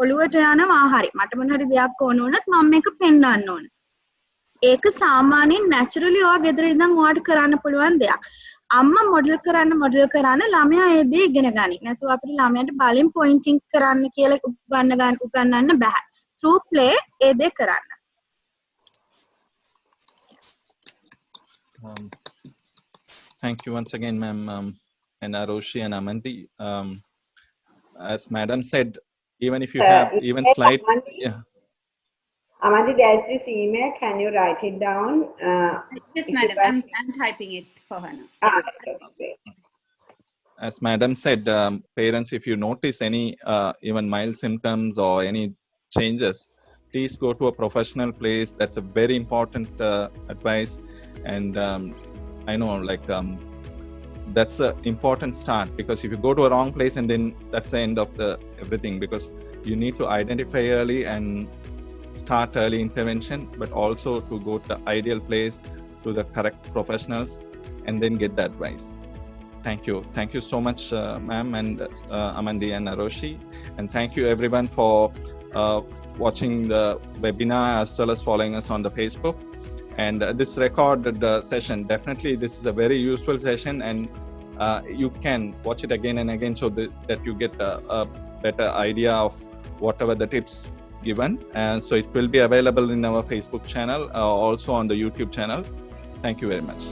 ඔළුවට යනවා හරි මට මොන හරි දෙයක් ඕන වුණත් මම මේක පෙන්නන්න ඕනේ ඒක සාමාන්‍යයෙන් naturally ඔයා ගෙදර ඉඳන් ඔයාට කරන්න පුළුවන් දෙයක්. අම්මා මොඩල් කරන්න ළමයා ඒ දේ ඉගෙන ගනි. නැතුව අපිට ළමයාට බලෙන් pointing කරන්න කියලා උගන්වන්න බෑ. through play ඒ දේ කරන්න. Thank you once again, ma'am, and Aroshi and Amandi. As madam said, even if you have even slight, yeah. Amandi, there's this email. Can you write it down? Yes, madam. I'm typing it for her now. Okay. As madam said, parents, if you notice any even mild symptoms or any changes, please go to a professional place. That's a very important advice. And I know, like, that's an important start because if you go to a wrong place and then that's the end of the everything because you need to identify early and start early intervention, but also to go to the ideal place, to the correct professionals, and then get the advice. Thank you so much, ma'am, and Amandi and Aroshi, and thank you everyone for watching the webinar as well as following us on the Facebook. And this recorded session, definitely this is a very useful session, and you can watch it again and again so that you get a better idea of whatever the tips given, and so it will be available in our Facebook channel, also on the YouTube channel. Thank you very much.